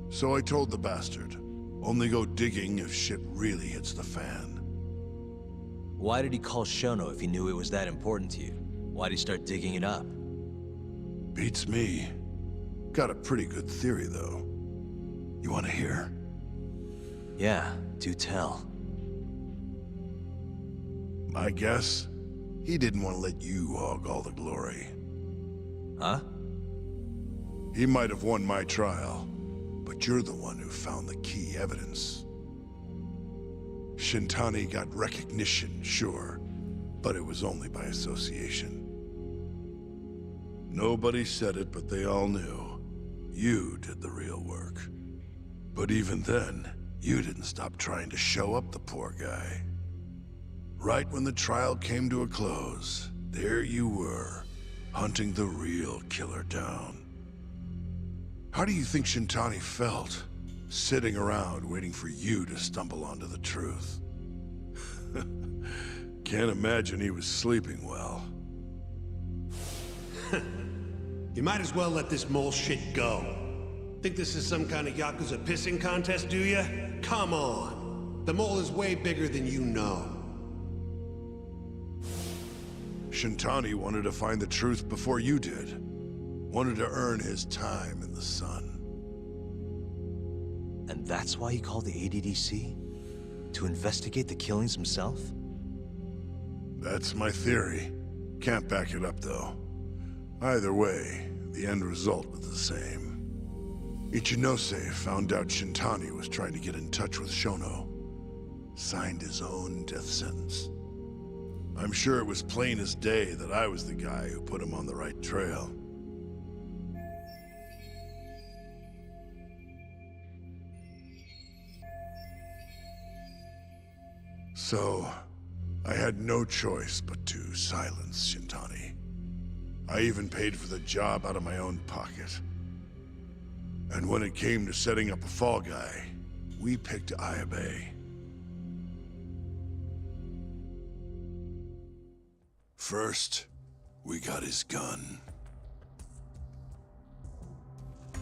So I told the bastard, only go digging if shit really hits the fan. Why did he call Shono if he knew it was that important to you? Why'd he start digging it up? Beats me. Got a pretty good theory, though. You want to hear? Yeah, do tell. My guess? He didn't want to let you hog all the glory. Huh? He might have won my trial, but you're the one who found the key evidence. Shintani got recognition, sure, but it was only by association. Nobody said it, but they all knew. You did the real work. But even then, you didn't stop trying to show up the poor guy. Right when the trial came to a close, there you were, hunting the real killer down. How do you think Shintani felt, sitting around waiting for you to stumble onto the truth? Can't imagine he was sleeping well. You might as well let this mole shit go. Think this is some kind of Yakuza pissing contest, do ya? Come on. The mole is way bigger than you know. Shintani wanted to find the truth before you did. Wanted to earn his time in the sun. And that's why he called the ADDC? To investigate the killings himself? That's my theory. Can't back it up, though. Either way, the end result was the same. Ichinose found out Shintani was trying to get in touch with Shono. Signed his own death sentence. I'm sure it was plain as day that I was the guy who put him on the right trail. So, I had no choice but to silence Shintani. I even paid for the job out of my own pocket. And when it came to setting up a fall guy, we picked Ayabe. First, we got his gun.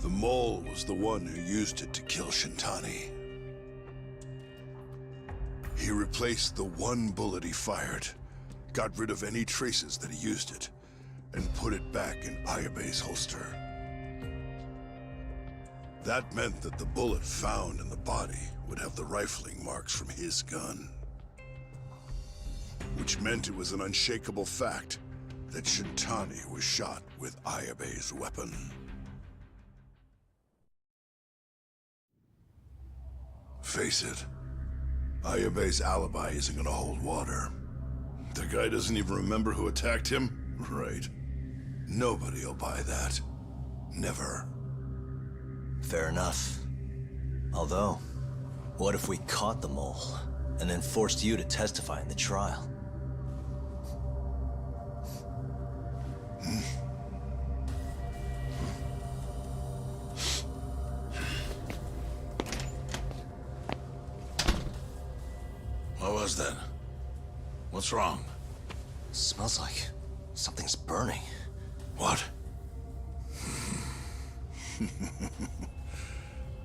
The mole was the one who used it to kill Shintani. He replaced the one bullet he fired, got rid of any traces that he used it, and put it back in Ayabe's holster. That meant that the bullet found in the body would have the rifling marks from his gun. Which meant it was an unshakable fact that Shintani was shot with Ayabe's weapon. Face it, Ayabe's alibi isn't gonna hold water. The guy doesn't even remember who attacked him? Right. Nobody'll buy that. Never. Fair enough. Although, what if we caught the mole, and then forced you to testify in the trial? What was that? What's wrong? Smells like something's burning. What?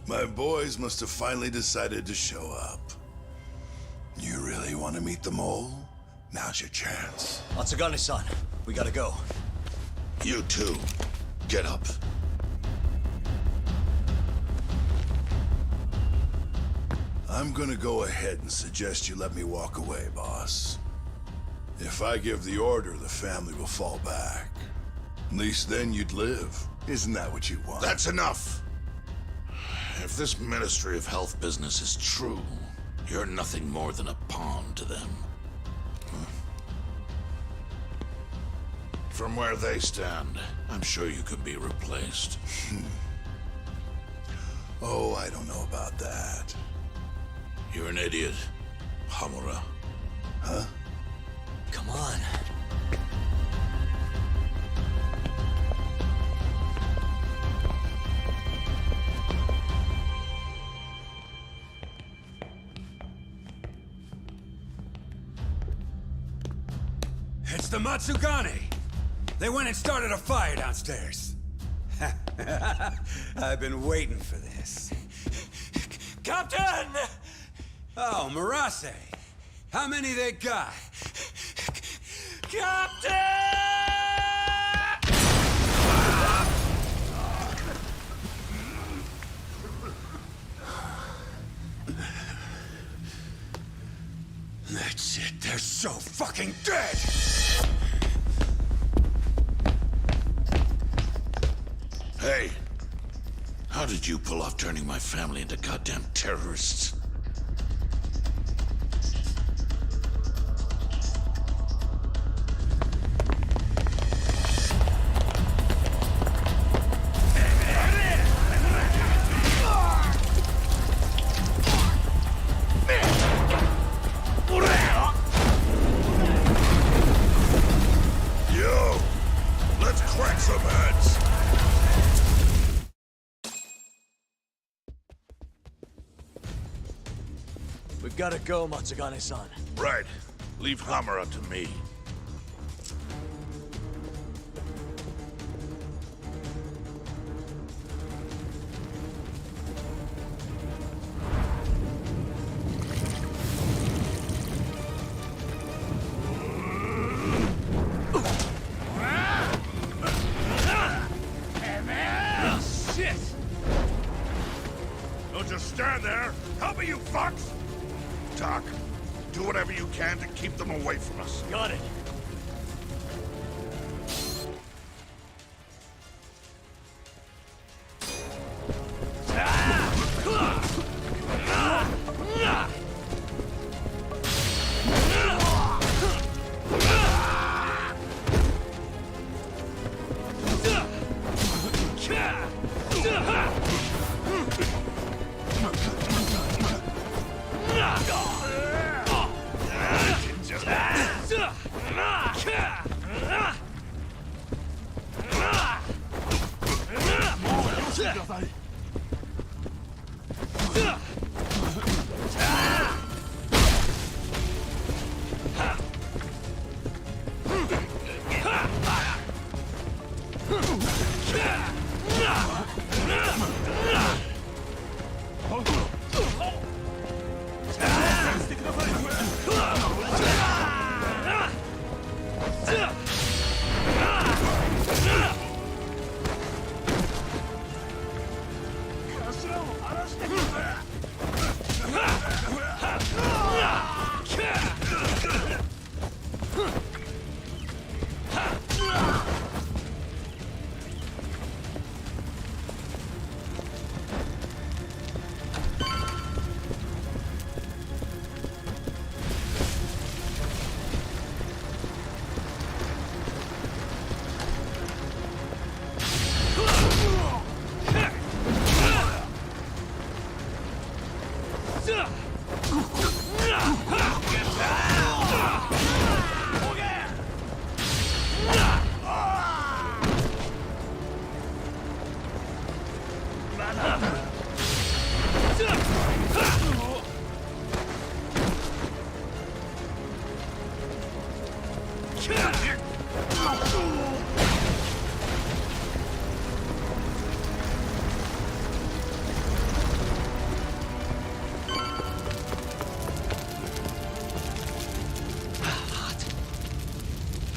My boys must have finally decided to show up. You really want to meet the mole? Now's your chance. Matsugane-san, we gotta go. You too. Get up. I'm gonna go ahead and suggest you let me walk away, boss. If I give the order, the family will fall back. At least then you'd live. Isn't that what you want? That's enough! If this Ministry of Health business is true, you're nothing more than a pawn to them. From where they stand, I'm sure you can be replaced. Oh, I don't know about that. You're an idiot, Hamura. Huh? Come on. It's the Matsugane! They went and started a fire downstairs. I've been waiting for this. Captain! Oh, Marase. How many they got? Captain! That's it. They're so fucking dead! Hey! How did you pull off turning my family into goddamn terrorists? Yo! Let's crack some heads! We've gotta go, Matsugane-san. Right. Leave Hamura to me. Shit! Don't just stand there! Help me, you fucks! Doc, do whatever you can to keep them away from us. Got it.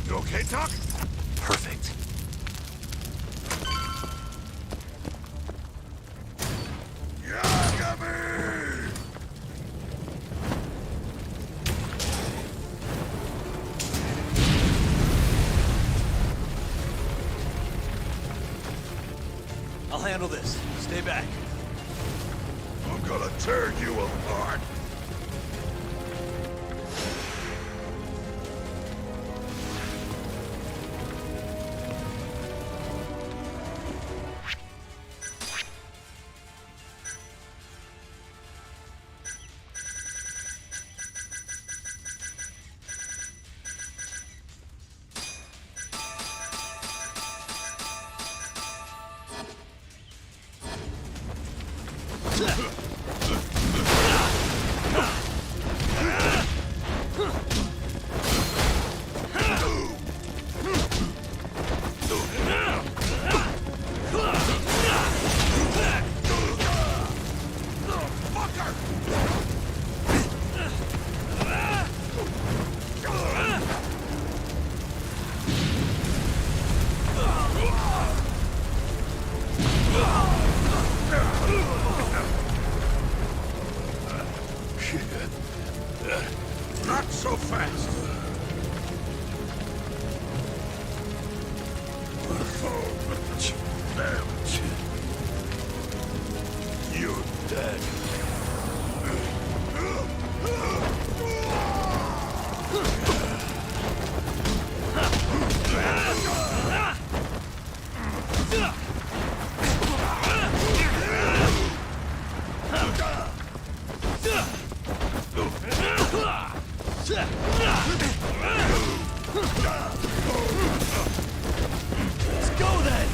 You okay, Doc? Perfect. Yagami! I'll handle this. Stay back. I'm gonna tear you apart. Not so fast. Damn it. You're dead. Let's go then!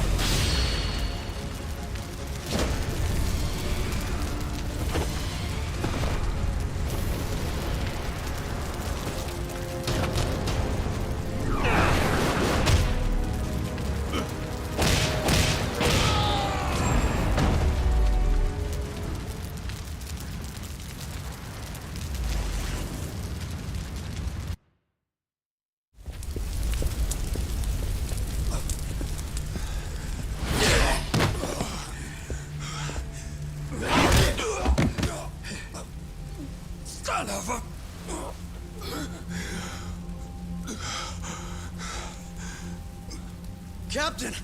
Son of a... Captain!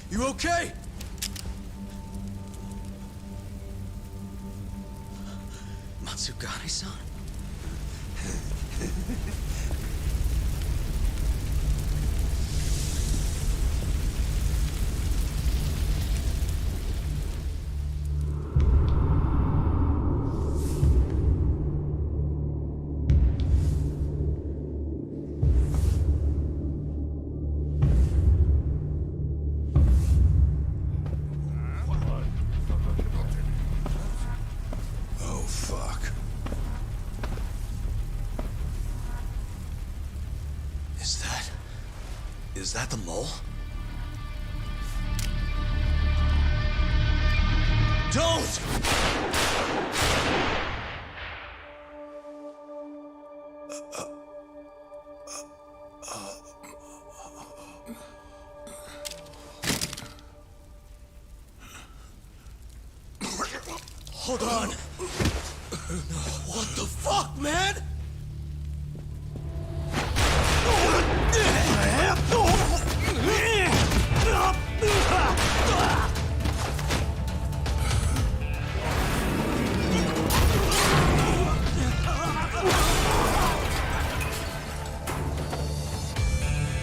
You okay? Matsugane-san? Oh, fuck. Is that the mole? Don't! Hold on. What the fuck, man?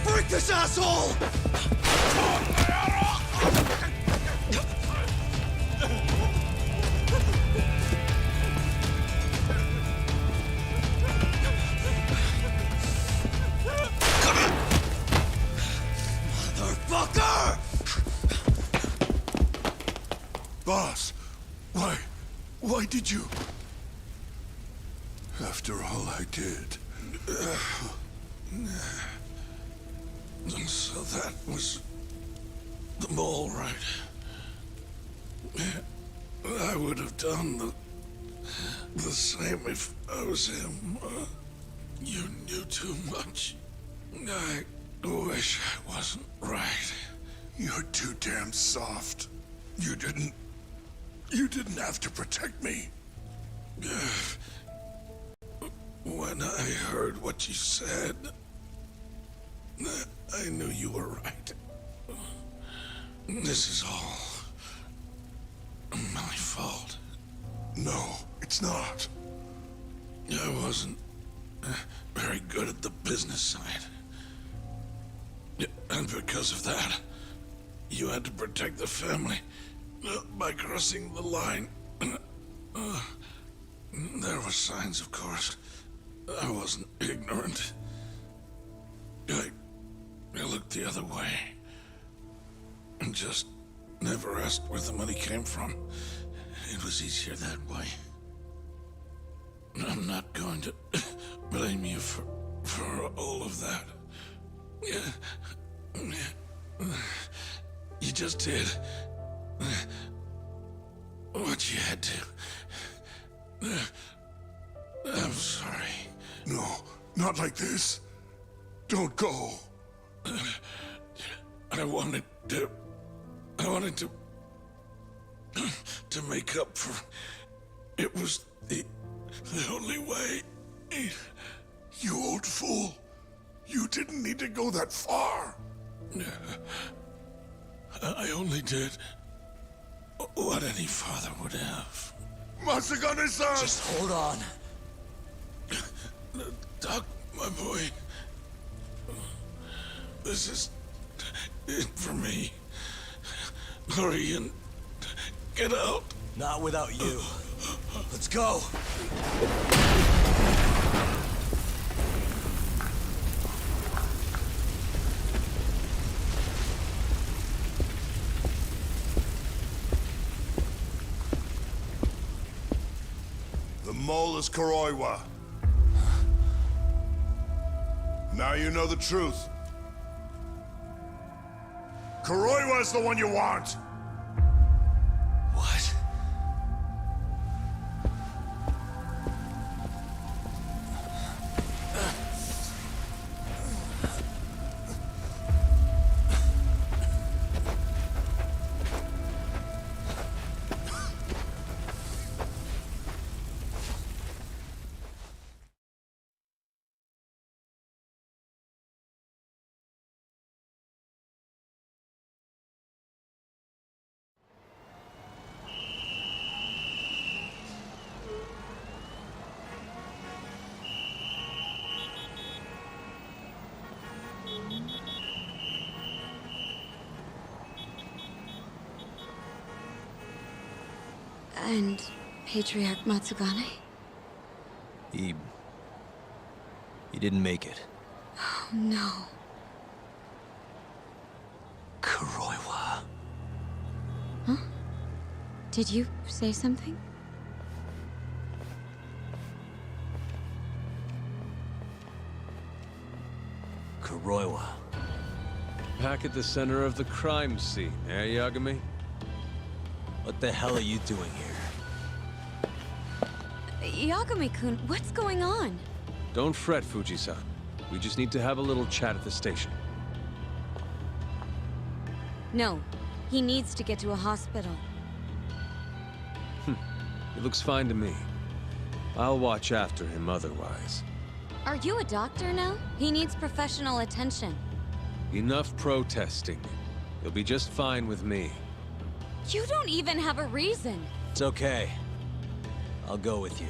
Break this asshole! Why did you? After all I did. So that was the mole, right? I would have done the same if I was him. You knew too much. I wish I wasn't right. You're too damn soft. You didn't have to protect me. When I heard what you said, I knew you were right. This is all my fault. No, it's not. I wasn't very good at the business side. And because of that, you had to protect the family by crossing the line. There were signs, of course. I wasn't ignorant. I looked the other way and just never asked where the money came from. It was easier that way. I'm not going to blame you for all of that. You just did what you had to. I'm sorry. No, not like this. Don't go. I wanted to make up for. It was the only way. You old fool. You didn't need to go that far. I only did what any father would have. Masagane-san! Just hold on. Doc, my boy. This is it for me. Hurry and get out. Not without you. Let's go. The mole is Kuroiwa. Now you know the truth. Kuroiwa is the one you want. What? And Patriarch Matsugane? He didn't make it. Oh, no. Kuroiwa. Huh? Did you say something? Kuroiwa. Back at the center of the crime scene, eh, Yagami? What the hell are you doing here? Yagami-kun, what's going on? Don't fret, Fuji-san. We just need to have a little chat at the station. No, he needs to get to a hospital. It looks fine to me. I'll watch after him otherwise. Are you a doctor now? He needs professional attention. Enough protesting. You'll be just fine with me. You don't even have a reason. It's okay. I'll go with you.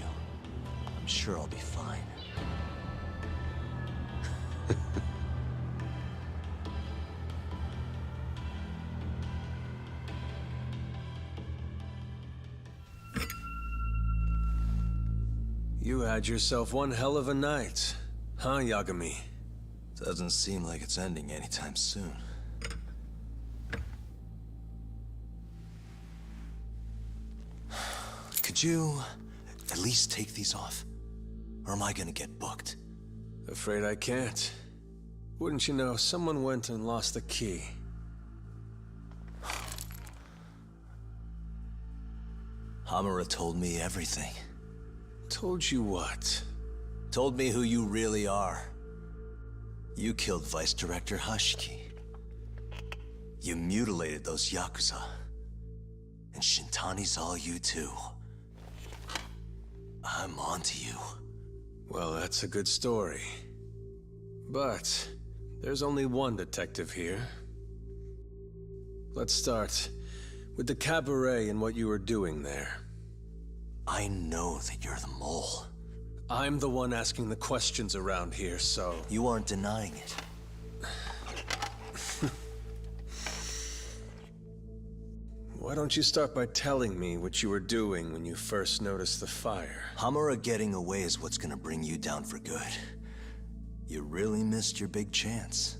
I'm sure I'll be fine. You had yourself one hell of a night, huh, Yagami? Doesn't seem like it's ending anytime soon. Could you at least take these off? Or am I gonna get booked? Afraid I can't. Wouldn't you know, someone went and lost the key. Hamura told me everything. Told you what? Told me who you really are. You killed Vice Director Hashiki. You mutilated those Yakuza. And Shintani's all you too. I'm onto you. Well, that's a good story. But there's only one detective here. Let's start with the cabaret and what you were doing there. I know that you're the mole. I'm the one asking the questions around here, so... You aren't denying it. Why don't you start by telling me what you were doing when you first noticed the fire? Hamura getting away is what's gonna bring you down for good. You really missed your big chance.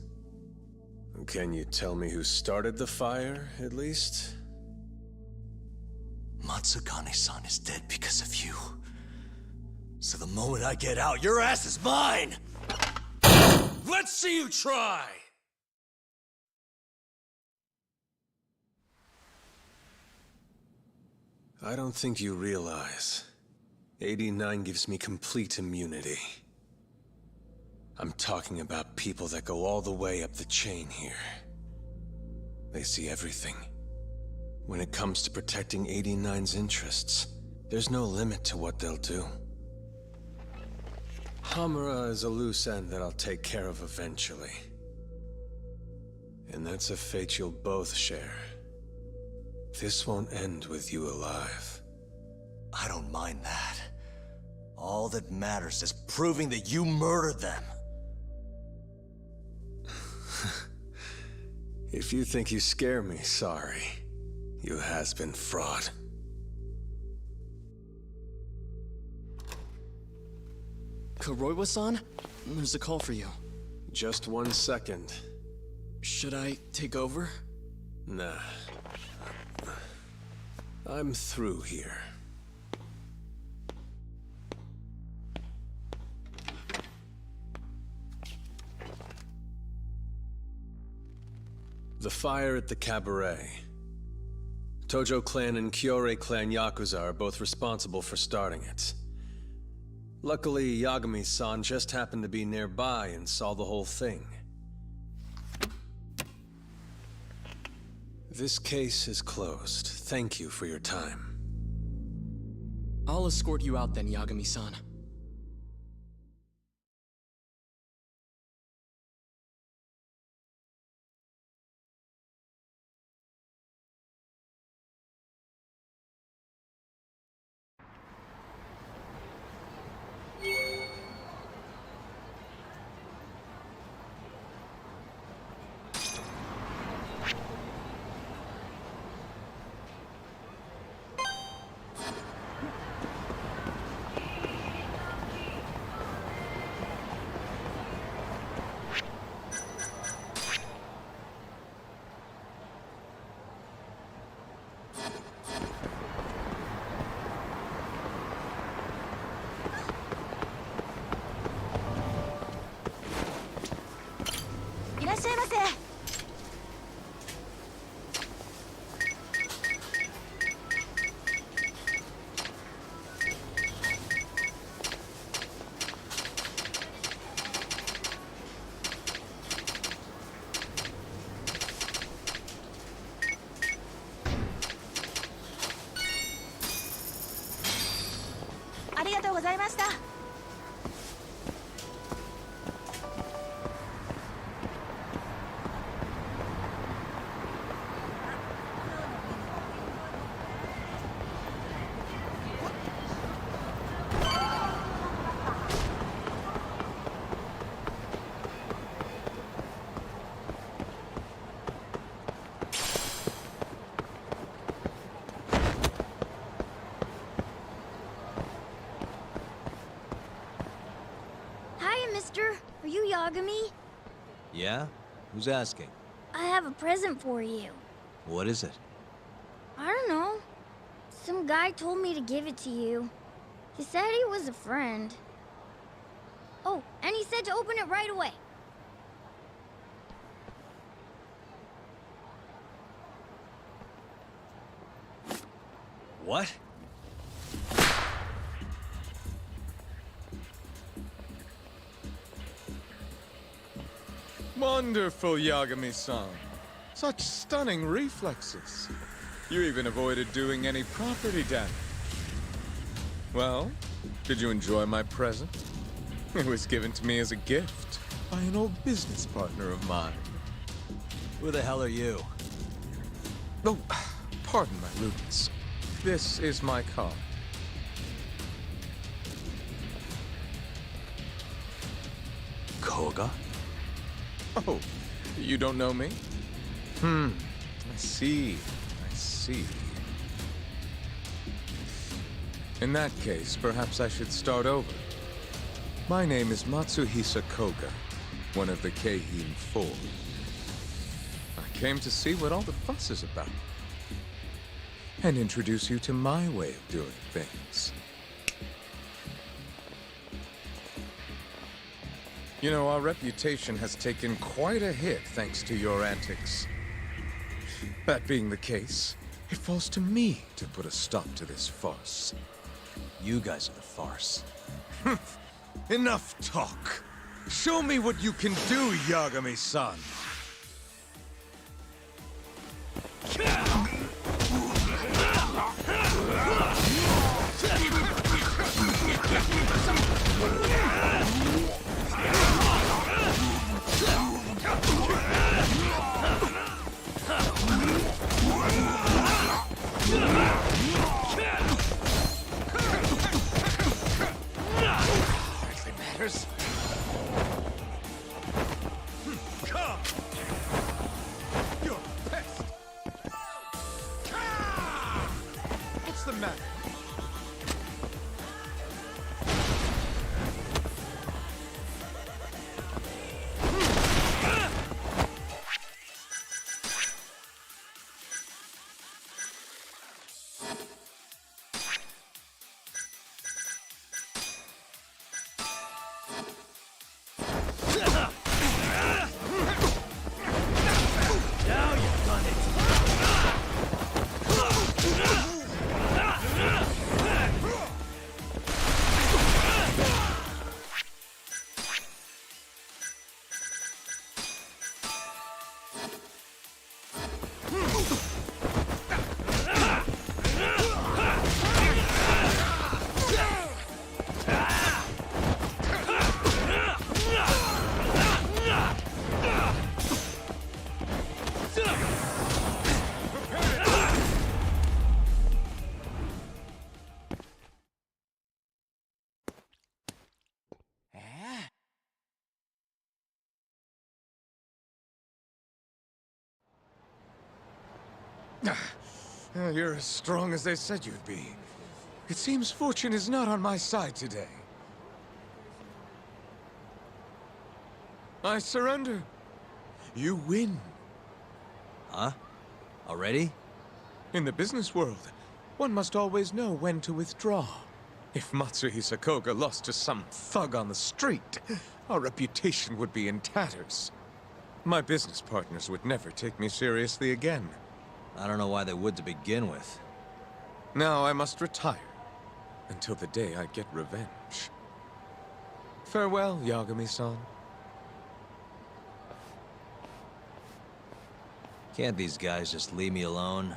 Can you tell me who started the fire, at least? Matsukane-san is dead because of you. So the moment I get out, your ass is mine! Let's see you try! I don't think you realize. 89 gives me complete immunity. I'm talking about people that go all the way up the chain here. They see everything. When it comes to protecting 89's interests, there's no limit to what they'll do. Hamura is a loose end that I'll take care of eventually. And that's a fate you'll both share. This won't end with you alive. I don't mind that. All that matters is proving that you murdered them. If you think you scare me, sorry. You has-been fraud. Kuroiwa-san? There's a call for you. Just 1 second. Should I take over? Nah. I'm through here. The fire at the cabaret. Tojo clan and Kyorei clan Yakuza are both responsible for starting it. Luckily, Yagami-san just happened to be nearby and saw the whole thing. This case is closed. Thank you for your time. I'll escort you out then, Yagami-san. Mister, are you Yagami? Yeah? Who's asking? I have a present for you. What is it? I don't know. Some guy told me to give it to you. He said he was a friend. Oh, and he said to open it right away. What? Wonderful, Yagami-san. Such stunning reflexes. You even avoided doing any property damage. Well, did you enjoy my present? It was given to me as a gift by an old business partner of mine. Who the hell are you? Oh, pardon my rudeness. This is my card. Koga? Oh, you don't know me? I see. I see. In that case, perhaps I should start over. My name is Matsuhisa Koga, one of the Keihin Four. I came to see what all the fuss is about, and introduce you to my way of doing things. You know, our reputation has taken quite a hit thanks to your antics. That being the case, it falls to me to put a stop to this farce. You guys are the farce. Enough talk. Show me what you can do, Yagami-san. Hardly matters. Come! You're a pest! What's the matter? You're as strong as they said you'd be. It seems fortune is not on my side today. I surrender. You win. Huh? Already? In the business world, one must always know when to withdraw. If Matsuhisa Koga lost to some thug on the street, our reputation would be in tatters. My business partners would never take me seriously again. I don't know why they would to begin with. Now I must retire, until the day I get revenge. Farewell, Yagami-san. Can't these guys just leave me alone?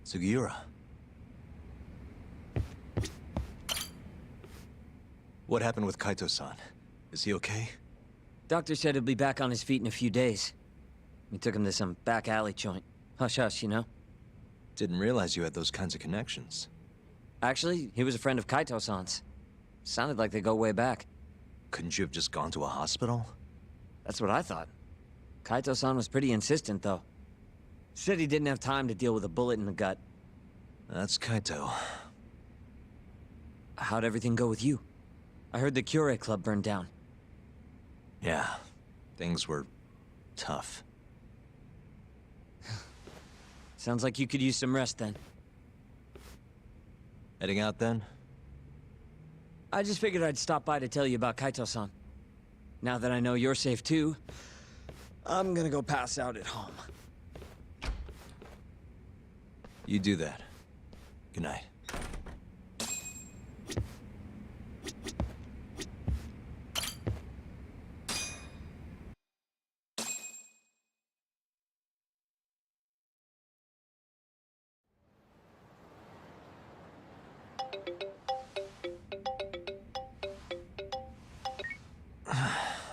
Sugiura. What happened with Kaito-san? Is he okay? Doctor said he'll be back on his feet in a few days. We took him to some back alley joint. Hush-hush, you know? Didn't realize you had those kinds of connections. Actually, he was a friend of Kaito-san's. Sounded like they go way back. Couldn't you have just gone to a hospital? That's what I thought. Kaito-san was pretty insistent, though. Said he didn't have time to deal with a bullet in the gut. That's Kaito. How'd everything go with you? I heard the Kyorei Club burned down. Yeah, things were tough. Sounds like you could use some rest then. Heading out then? I just figured I'd stop by to tell you about Kaito-san. Now that I know you're safe too, I'm gonna go pass out at home. You do that. Good night.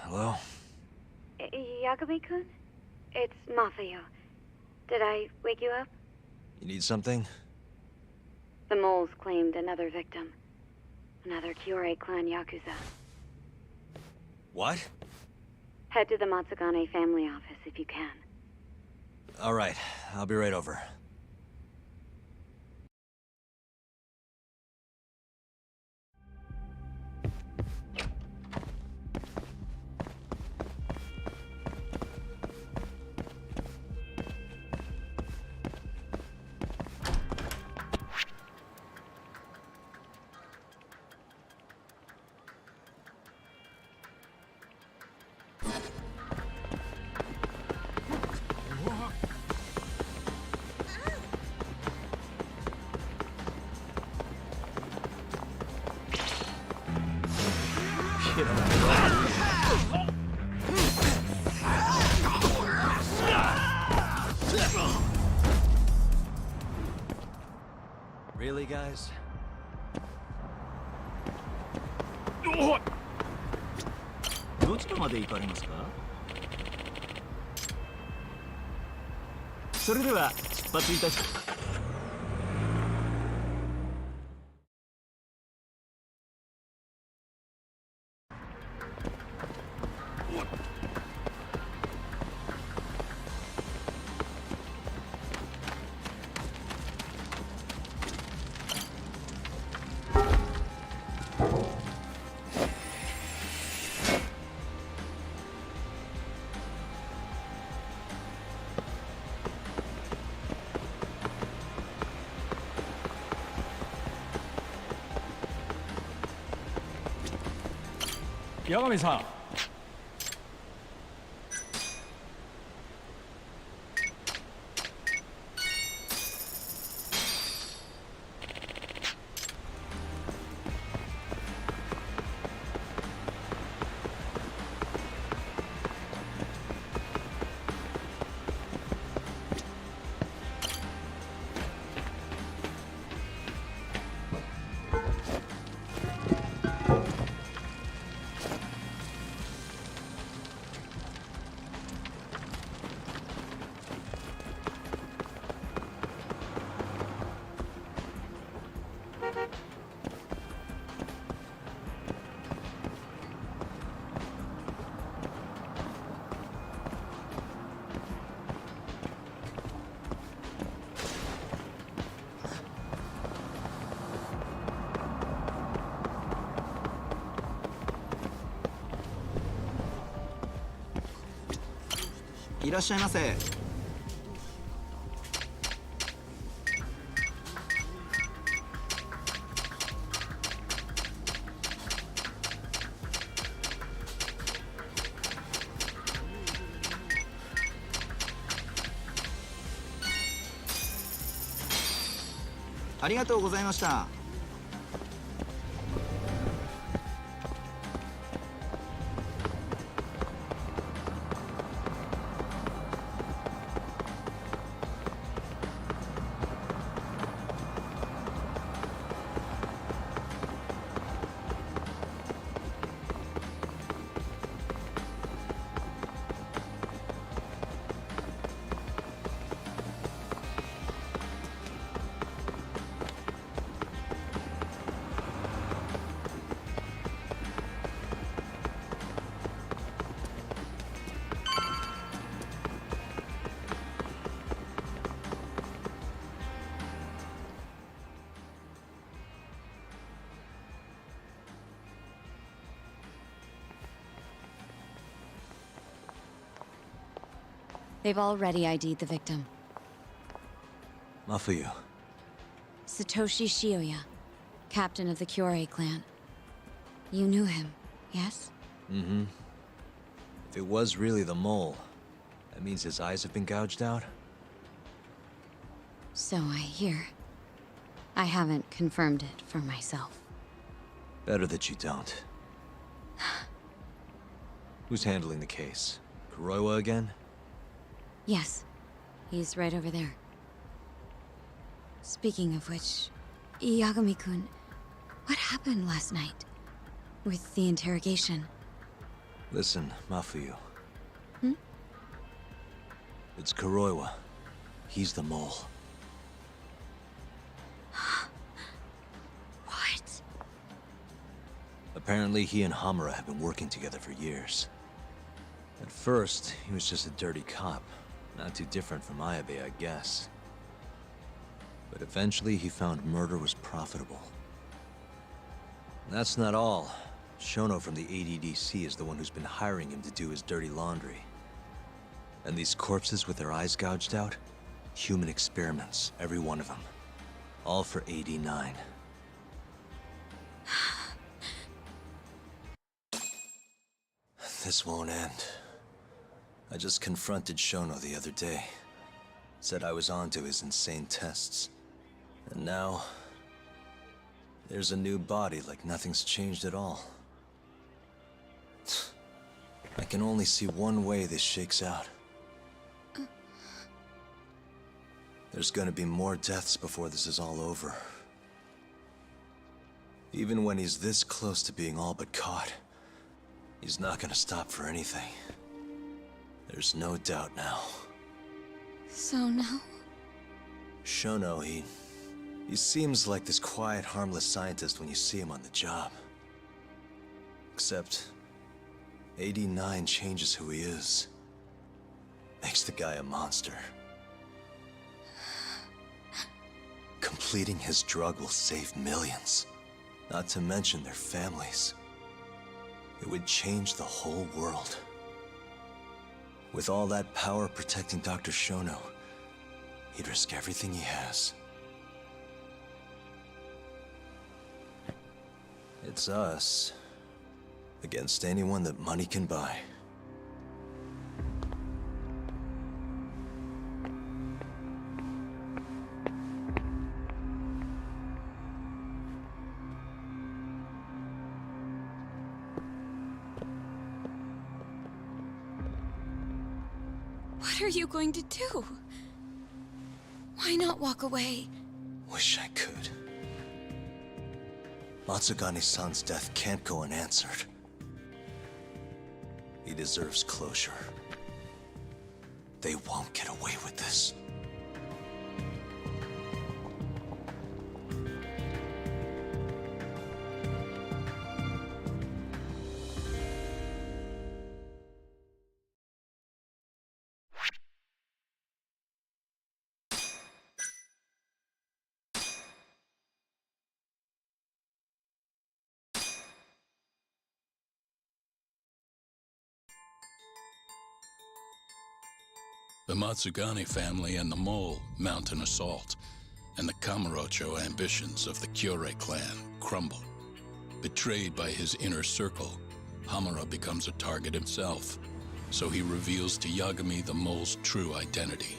Hello? Yagami-kun? It's Masayo. Did I wake you up? You need something? The moles claimed another victim. Another Kyorei clan Yakuza. What? Head to the Matsugane family office if you can. All right, I'll be right over. Really, guys? どちらまで行かれますか？それでは出発いたします。 八神さん。いらっしゃいませ。ありがとうございました。They've already ID'd the victim. Mafuyu. Satoshi Shioya, captain of the Kyorei clan. You knew him, yes? Mm-hmm. If it was really the mole, that means his eyes have been gouged out? So I hear. I haven't confirmed it for myself. Better that you don't. Who's handling the case? Kuroiwa again? Yes. He's right over there. Speaking of which, Yagami-kun, what happened last night? With the interrogation? Listen, Mafuyu. Hmm? It's Kuroiwa. He's the mole. What? Apparently he and Hamura have been working together for years. At first, he was just a dirty cop. Not too different from Ayabe, I guess. But eventually he found murder was profitable. That's not all. Shono from the ADDC is the one who's been hiring him to do his dirty laundry. And these corpses with their eyes gouged out? Human experiments, every one of them. All for 89. This won't end. I just confronted Shono the other day. Said I was onto his insane tests. And now... there's a new body like nothing's changed at all. I can only see one way this shakes out. There's gonna be more deaths before this is all over. Even when he's this close to being all but caught, he's not gonna stop for anything. There's no doubt now. So now? Shono, he seems like this quiet, harmless scientist when you see him on the job. Except, 89 changes who he is. Makes the guy a monster. Completing his drug will save millions, not to mention their families. It would change the whole world. With all that power protecting Dr. Shono, he'd risk everything he has. It's us against anyone that money can buy. What are you going to do? Why not walk away? Wish I could. Matsugane-san's death can't go unanswered. He deserves closure. They won't get away with this. The Matsugane family and the Mole mount an assault, and the Kamurocho ambitions of the Kyorei clan crumble. Betrayed by his inner circle, Hamura becomes a target himself, so he reveals to Yagami the Mole's true identity.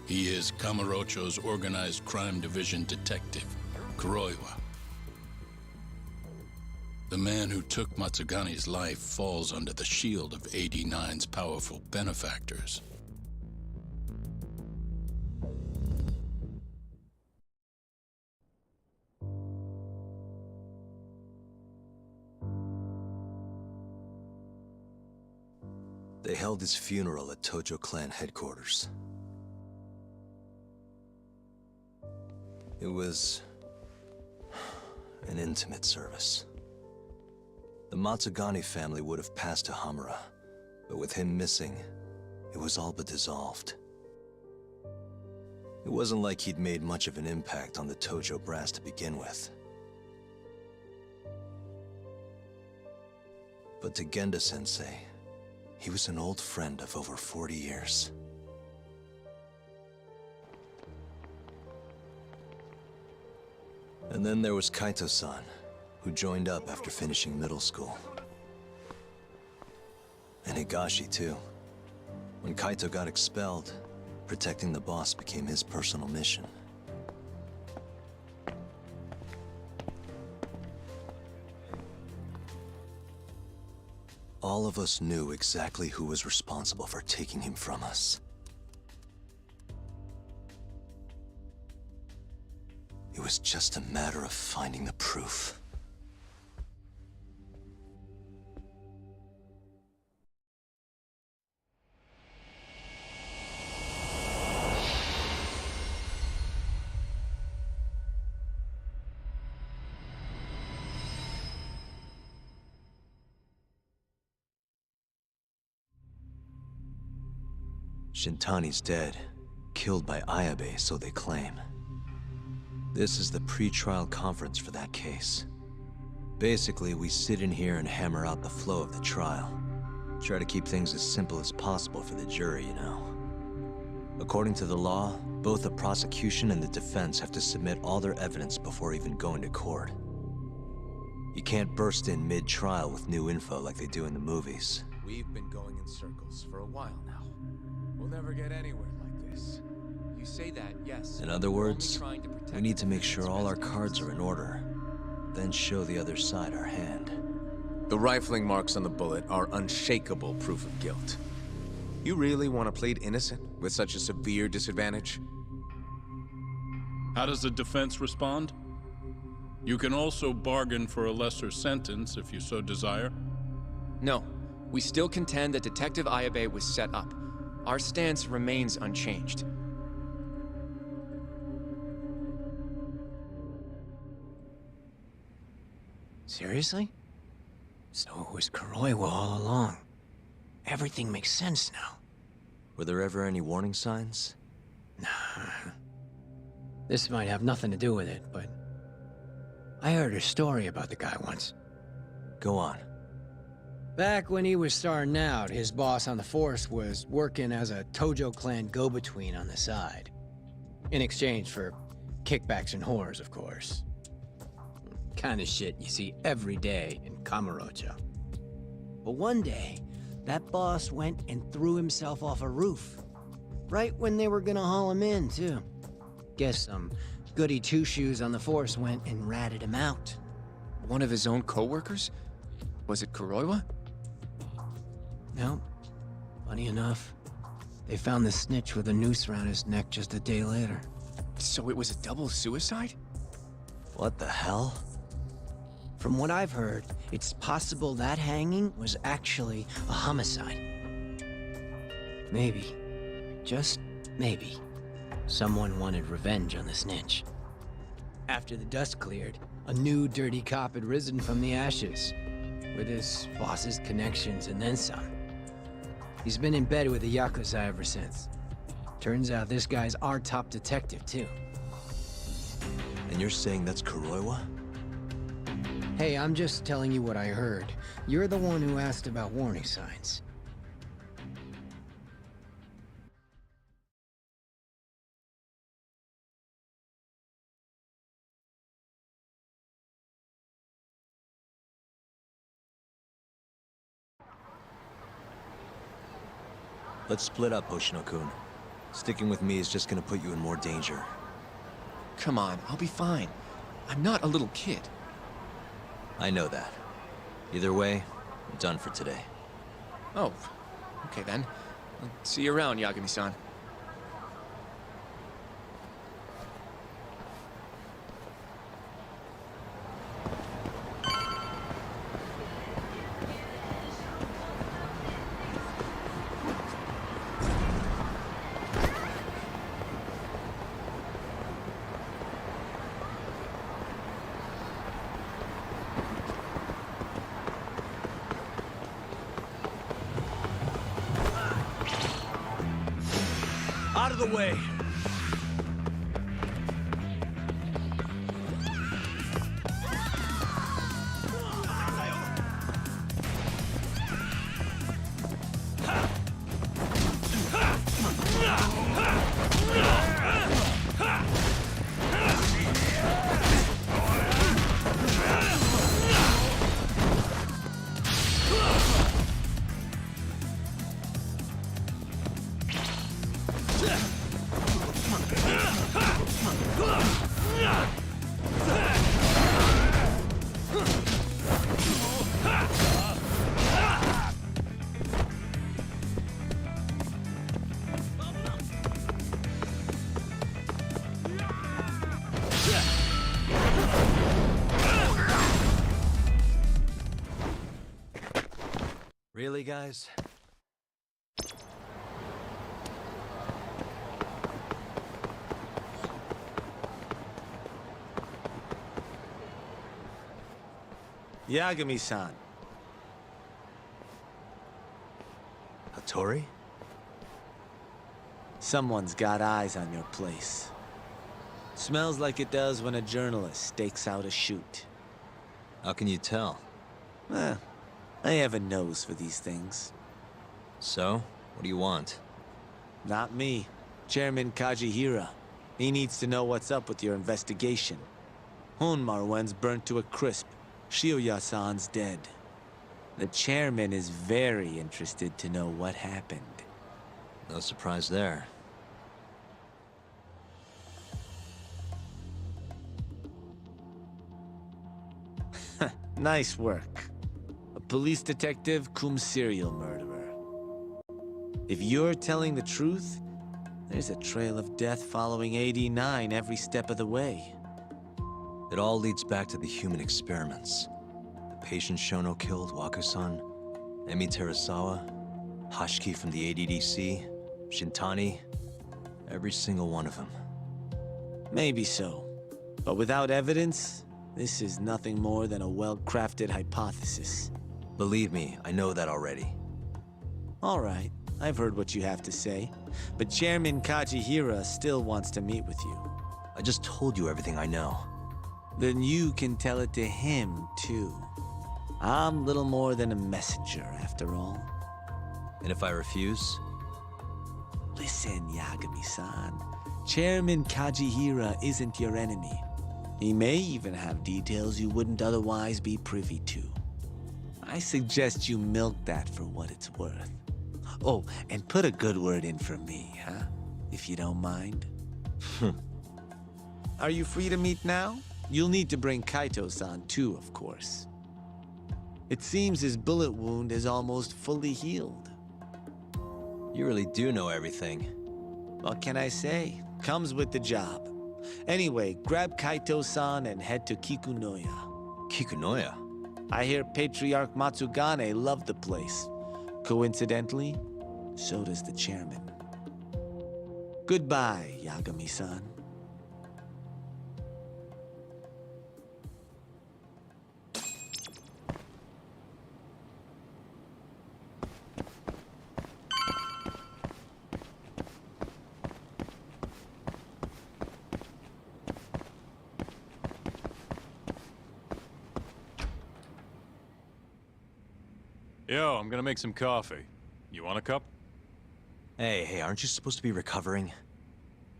He is Kamurocho's organized crime division detective, Kuroiwa. The man who took Matsugane's life falls under the shield of 89's powerful benefactors. They held his funeral at Tojo clan headquarters. It was an intimate service. The Matsugane family would have passed to Hamura, but with him missing, it was all but dissolved. It wasn't like he'd made much of an impact on the Tojo brass to begin with. But to Genda-sensei, He was an old friend of over 40 years. And then there was Kaito-san, who joined up after finishing middle school. And Higashi, too. When Kaito got expelled, protecting the boss became his personal mission. All of us knew exactly who was responsible for taking him from us. It was just a matter of finding the proof. Shintani's dead, killed by Ayabe, so they claim. This is the pre-trial conference for that case. Basically, we sit in here and hammer out the flow of the trial. Try to keep things as simple as possible for the jury, you know. According to the law, both the prosecution and the defense have to submit all their evidence before even going to court. You can't burst in mid-trial with new info like they do in the movies. We've been going in circles for a while now. We'll never get anywhere like this. You say that, yes. In other words, we need to make sure all our cards are in order, then show the other side our hand. The rifling marks on the bullet are unshakable proof of guilt. You really want to plead innocent with such a severe disadvantage? How does the defense respond? You can also bargain for a lesser sentence if you so desire. No, we still contend that Detective Ayabe was set up. Our stance remains unchanged. Seriously? So it was Kuroiwa all along. Everything makes sense now. Were there ever any warning signs? Nah. This might have nothing to do with it, but I heard a story about the guy once. Go on. Back when he was starting out, his boss on the force was working as a Tojo clan go-between on the side. In exchange for kickbacks and whores, of course. Kind of shit you see every day in Kamurocho. But one day, that boss went and threw himself off a roof. Right when they were gonna haul him in, too. Guess some goody two-shoes on the force went and ratted him out. One of his own co-workers? Was it Kuroiwa? No. Funny enough, they found the snitch with a noose around his neck just a day later. So it was a double suicide? What the hell? From what I've heard, it's possible that hanging was actually a homicide. Maybe, just maybe, someone wanted revenge on the snitch. After the dust cleared, a new dirty cop had risen from the ashes, with his boss's connections and then some. He's been in bed with the Yakuza ever since. Turns out this guy's our top detective, too. And you're saying that's Kuroiwa? Hey, I'm just telling you what I heard. You're the one who asked about warning signs. Let's split up, Hoshino-kun. Sticking with me is just gonna put you in more danger. Come on, I'll be fine. I'm not a little kid. I know that. Either way, I'm done for today. Oh, okay then. I'll see you around, Yagami-san. Out of the way! Really, guys? Yagami-san. Hattori? Someone's got eyes on your place. Smells like it does when a journalist stakes out a shoot. How can you tell? Eh, I have a nose for these things. So, what do you want? Not me. Chairman Kajihira. He needs to know what's up with your investigation. Honmarwen's burnt to a crisp. Shioya-san's dead. The chairman is very interested to know what happened. No surprise there. Nice work. A police detective cum serial murderer. If you're telling the truth, there's a trail of death following 89 every step of the way. It all leads back to the human experiments. The patient Shono killed, Wakusan, Emi Terasawa, Hashiki from the ADDC, Shintani, every single one of them. Maybe so. But without evidence, this is nothing more than a well-crafted hypothesis. Believe me, I know that already. All right, I've heard what you have to say. But Chairman Kajihira still wants to meet with you. I just told you everything I know. Then you can tell it to him, too. I'm little more than a messenger, after all. And if I refuse? Listen, Yagami-san. Chairman Kajihira isn't your enemy. He may even have details you wouldn't otherwise be privy to. I suggest you milk that for what it's worth. Oh, and put a good word in for me, huh? If you don't mind. Are you free to meet now? You'll need to bring Kaito-san too, of course. It seems his bullet wound is almost fully healed. You really do know everything. What can I say? Comes with the job. Anyway, grab Kaito-san and head to Kikunoya. Kikunoya? I hear Patriarch Matsugane loved the place. Coincidentally, so does the chairman. Goodbye, Yagami-san. Yo, I'm gonna make some coffee. You want a cup? Hey, aren't you supposed to be recovering?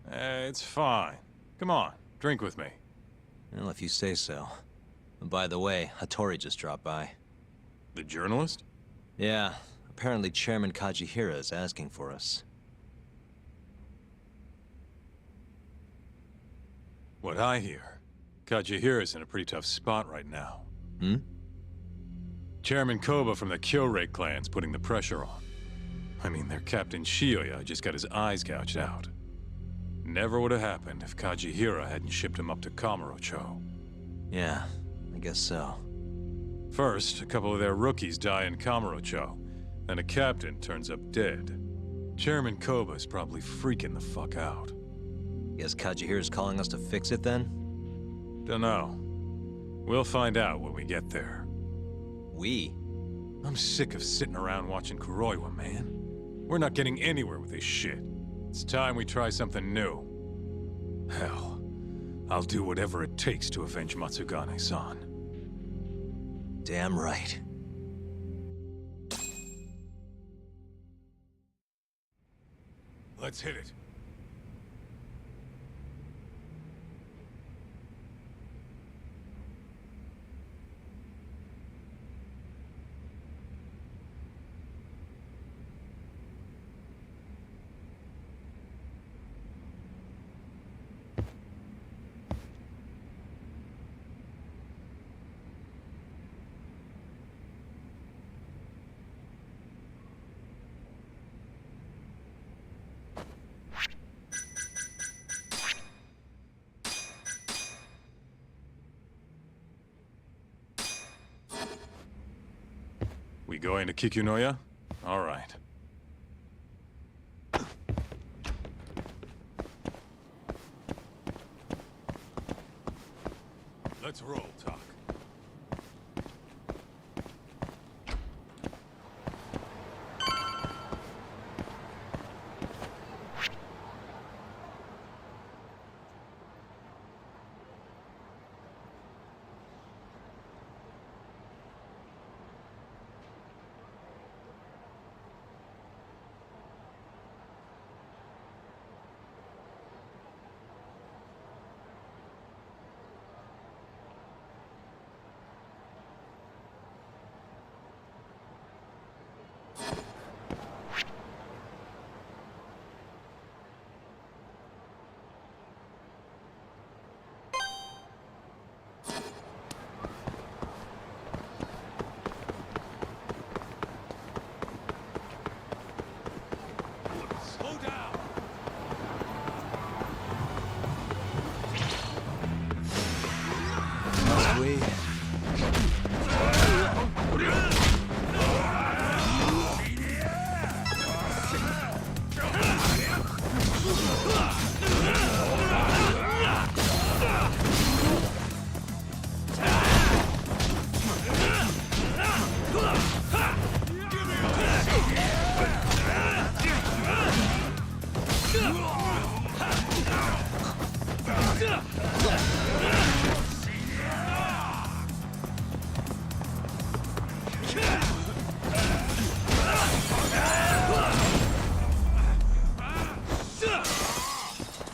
It's fine. Come on, drink with me. Well, if you say so. And by the way, Hattori just dropped by. The journalist? Yeah, apparently Chairman Kajihira is asking for us. What I hear, Kajihira's in a pretty tough spot right now. Hmm? Chairman Koba from the Kyorei clan's putting the pressure on. I mean, their Captain Shioya just got his eyes gouged out. Never would have happened if Kajihira hadn't shipped him up to Kamurocho. Yeah, I guess so. First, a couple of their rookies die in Kamurocho, then a captain turns up dead. Chairman Koba's probably freaking the fuck out. Guess Kajihira's calling us to fix it then? Dunno. We'll find out when we get there. We? I'm sick of sitting around watching Kuroiwa, man. We're not getting anywhere with this shit. It's time we try something new. Hell, I'll do whatever it takes to avenge Matsugane-san. Damn right. Let's hit it. We going to Kikunoya? All right. Let's roll, Talk.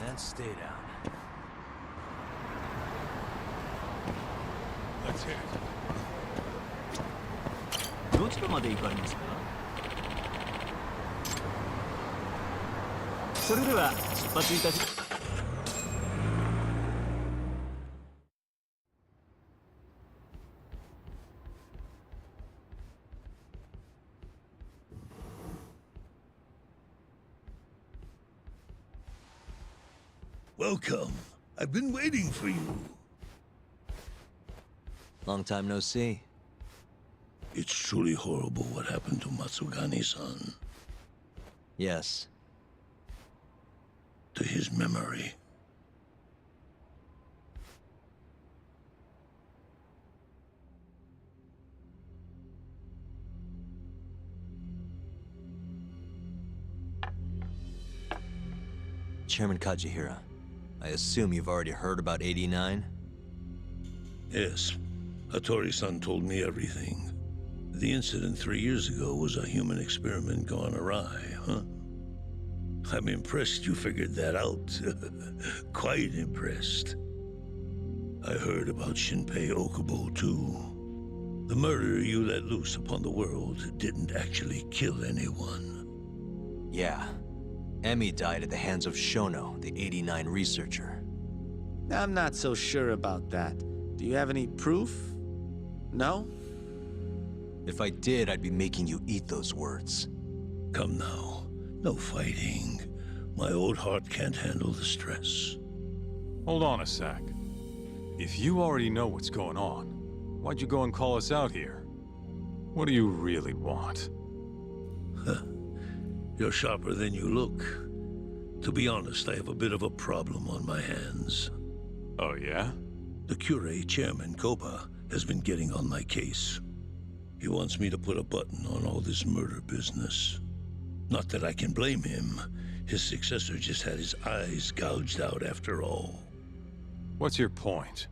And stay down. Let's hit it. どちらまで行かれますか？それでは出発いたし。Welcome. I've been waiting for you. Long time no see. It's truly horrible what happened to Matsugani-san. Yes. To his memory. Chairman Kajihira, I assume you've already heard about 89? Yes. Hattori-san told me everything. The incident 3 years ago was a human experiment gone awry, huh? I'm impressed you figured that out. Quite impressed. I heard about Shinpei Okubo, too. The murder you let loose upon the world didn't actually kill anyone. Yeah. Emi died at the hands of Shono, the 89 researcher. I'm not so sure about that. Do you have any proof? No? If I did, I'd be making you eat those words. Come now. No fighting. My old heart can't handle the stress. Hold on a sec. If you already know what's going on, why'd you go and call us out here? What do you really want? You're sharper than you look. To be honest, I have a bit of a problem on my hands. Oh, yeah? The Cure, Chairman Koba, has been getting on my case. He wants me to put a button on all this murder business. Not that I can blame him. His successor just had his eyes gouged out after all. What's your point?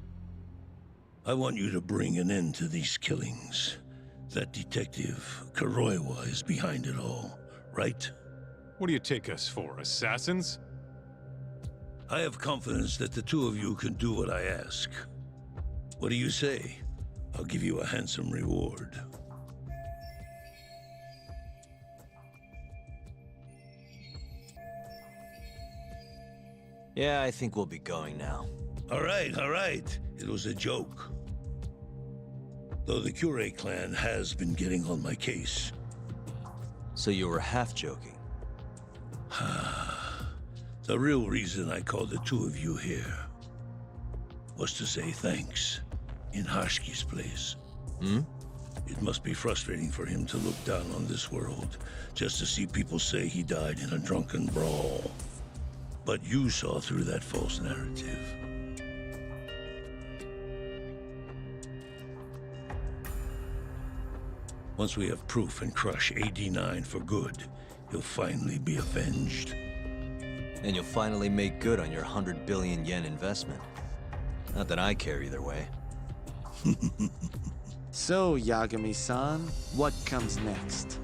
I want you to bring an end to these killings. That detective, Kuroiwa, is behind it all, right? What do you take us for, assassins? I have confidence that the two of you can do what I ask. What do you say? I'll give you a handsome reward. Yeah, I think we'll be going now. All right. It was a joke. Though the Cure clan has been getting on my case. So you were half joking? The real reason I called the two of you here was to say thanks in Hashki's place. Hmm? It must be frustrating for him to look down on this world, just to see people say he died in a drunken brawl. But you saw through that false narrative. Once we have proof and crush AD9 for good, he'll finally be avenged. And you'll finally make good on your 100 billion yen investment. Not that I care either way. So, Yagami-san, what comes next?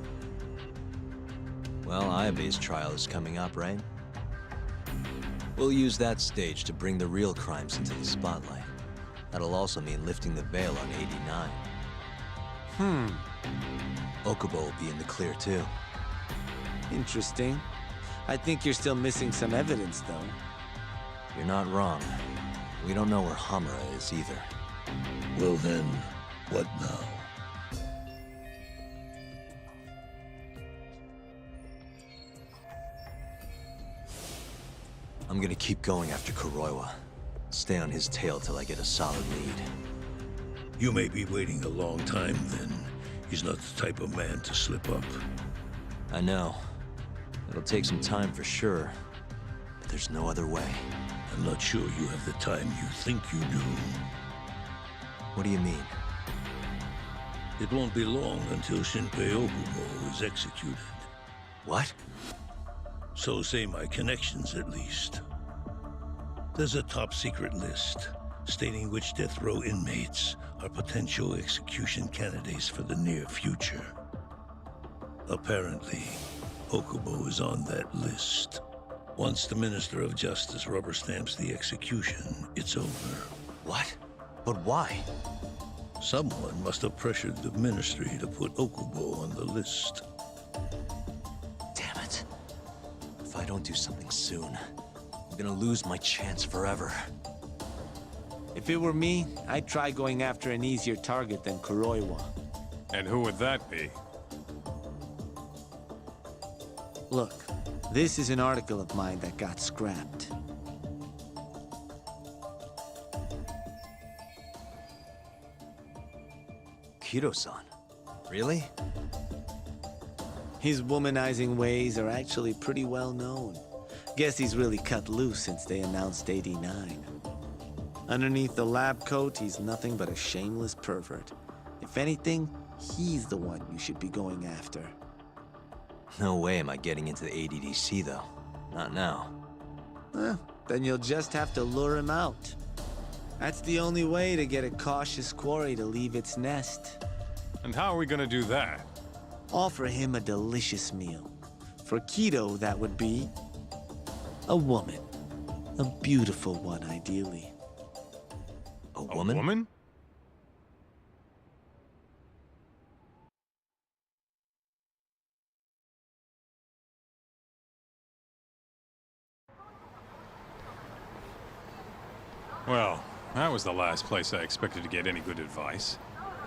Well, Ayabe's trial is coming up, right? We'll use that stage to bring the real crimes into the spotlight. That'll also mean lifting the veil on AD9. Okubo will be in the clear, too. Interesting. I think you're still missing some evidence, though. You're not wrong. We don't know where Hamura is, either. Well then, what now? I'm gonna keep going after Kuroiwa. Stay on his tail till I get a solid lead. You may be waiting a long time then. He's not the type of man to slip up. I know. It'll take some time for sure, but there's no other way. I'm not sure you have the time you think you do. What do you mean? It won't be long until Shinpei Okubo is executed. What? So say my connections, at least. There's a top-secret list stating which death row inmates are potential execution candidates for the near future. Apparently, Okubo is on that list. Once the Minister of Justice rubber stamps the execution, it's over. What? But why? Someone must have pressured the Ministry to put Okubo on the list. Damn it. If I don't do something soon, I'm gonna lose my chance forever. If it were me, I'd try going after an easier target than Kuroiwa. And who would that be? Look, this is an article of mine that got scrapped. Kido-san? Really? His womanizing ways are actually pretty well known. Guess he's really cut loose since they announced AD9. Underneath the lab coat, he's nothing but a shameless pervert. If anything, he's the one you should be going after. No way am I getting into the ADDC, though. Not now. Then you'll just have to lure him out. That's the only way to get a cautious quarry to leave its nest. And how are we gonna do that? Offer him a delicious meal. For Kido, that would be a woman. A beautiful one, ideally. A woman? A woman? Well, that was the last place I expected to get any good advice.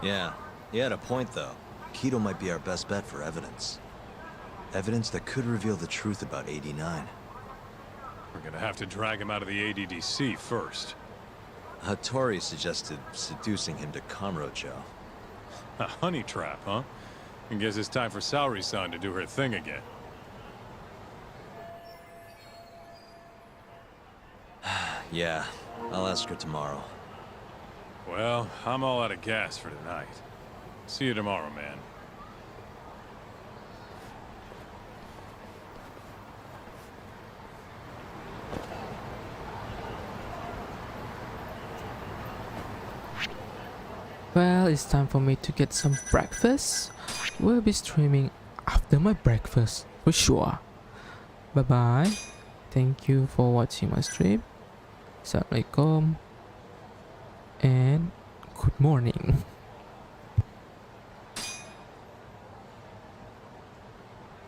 Yeah, he had a point, though. Kido might be our best bet for evidence. Evidence that could reveal the truth about AD9. We're gonna have to drag him out of the ADDC first. Hattori suggested seducing him to Kamurocho. A honey trap, huh? I guess it's time for Saori-san to do her thing again. Yeah, I'll ask her tomorrow. Well, I'm all out of gas for tonight. See you tomorrow, man. Well, it's time for me to get some breakfast. We'll be streaming after my breakfast for sure. Bye bye. Thank you for watching my stream. Assalamualaikum and good morning.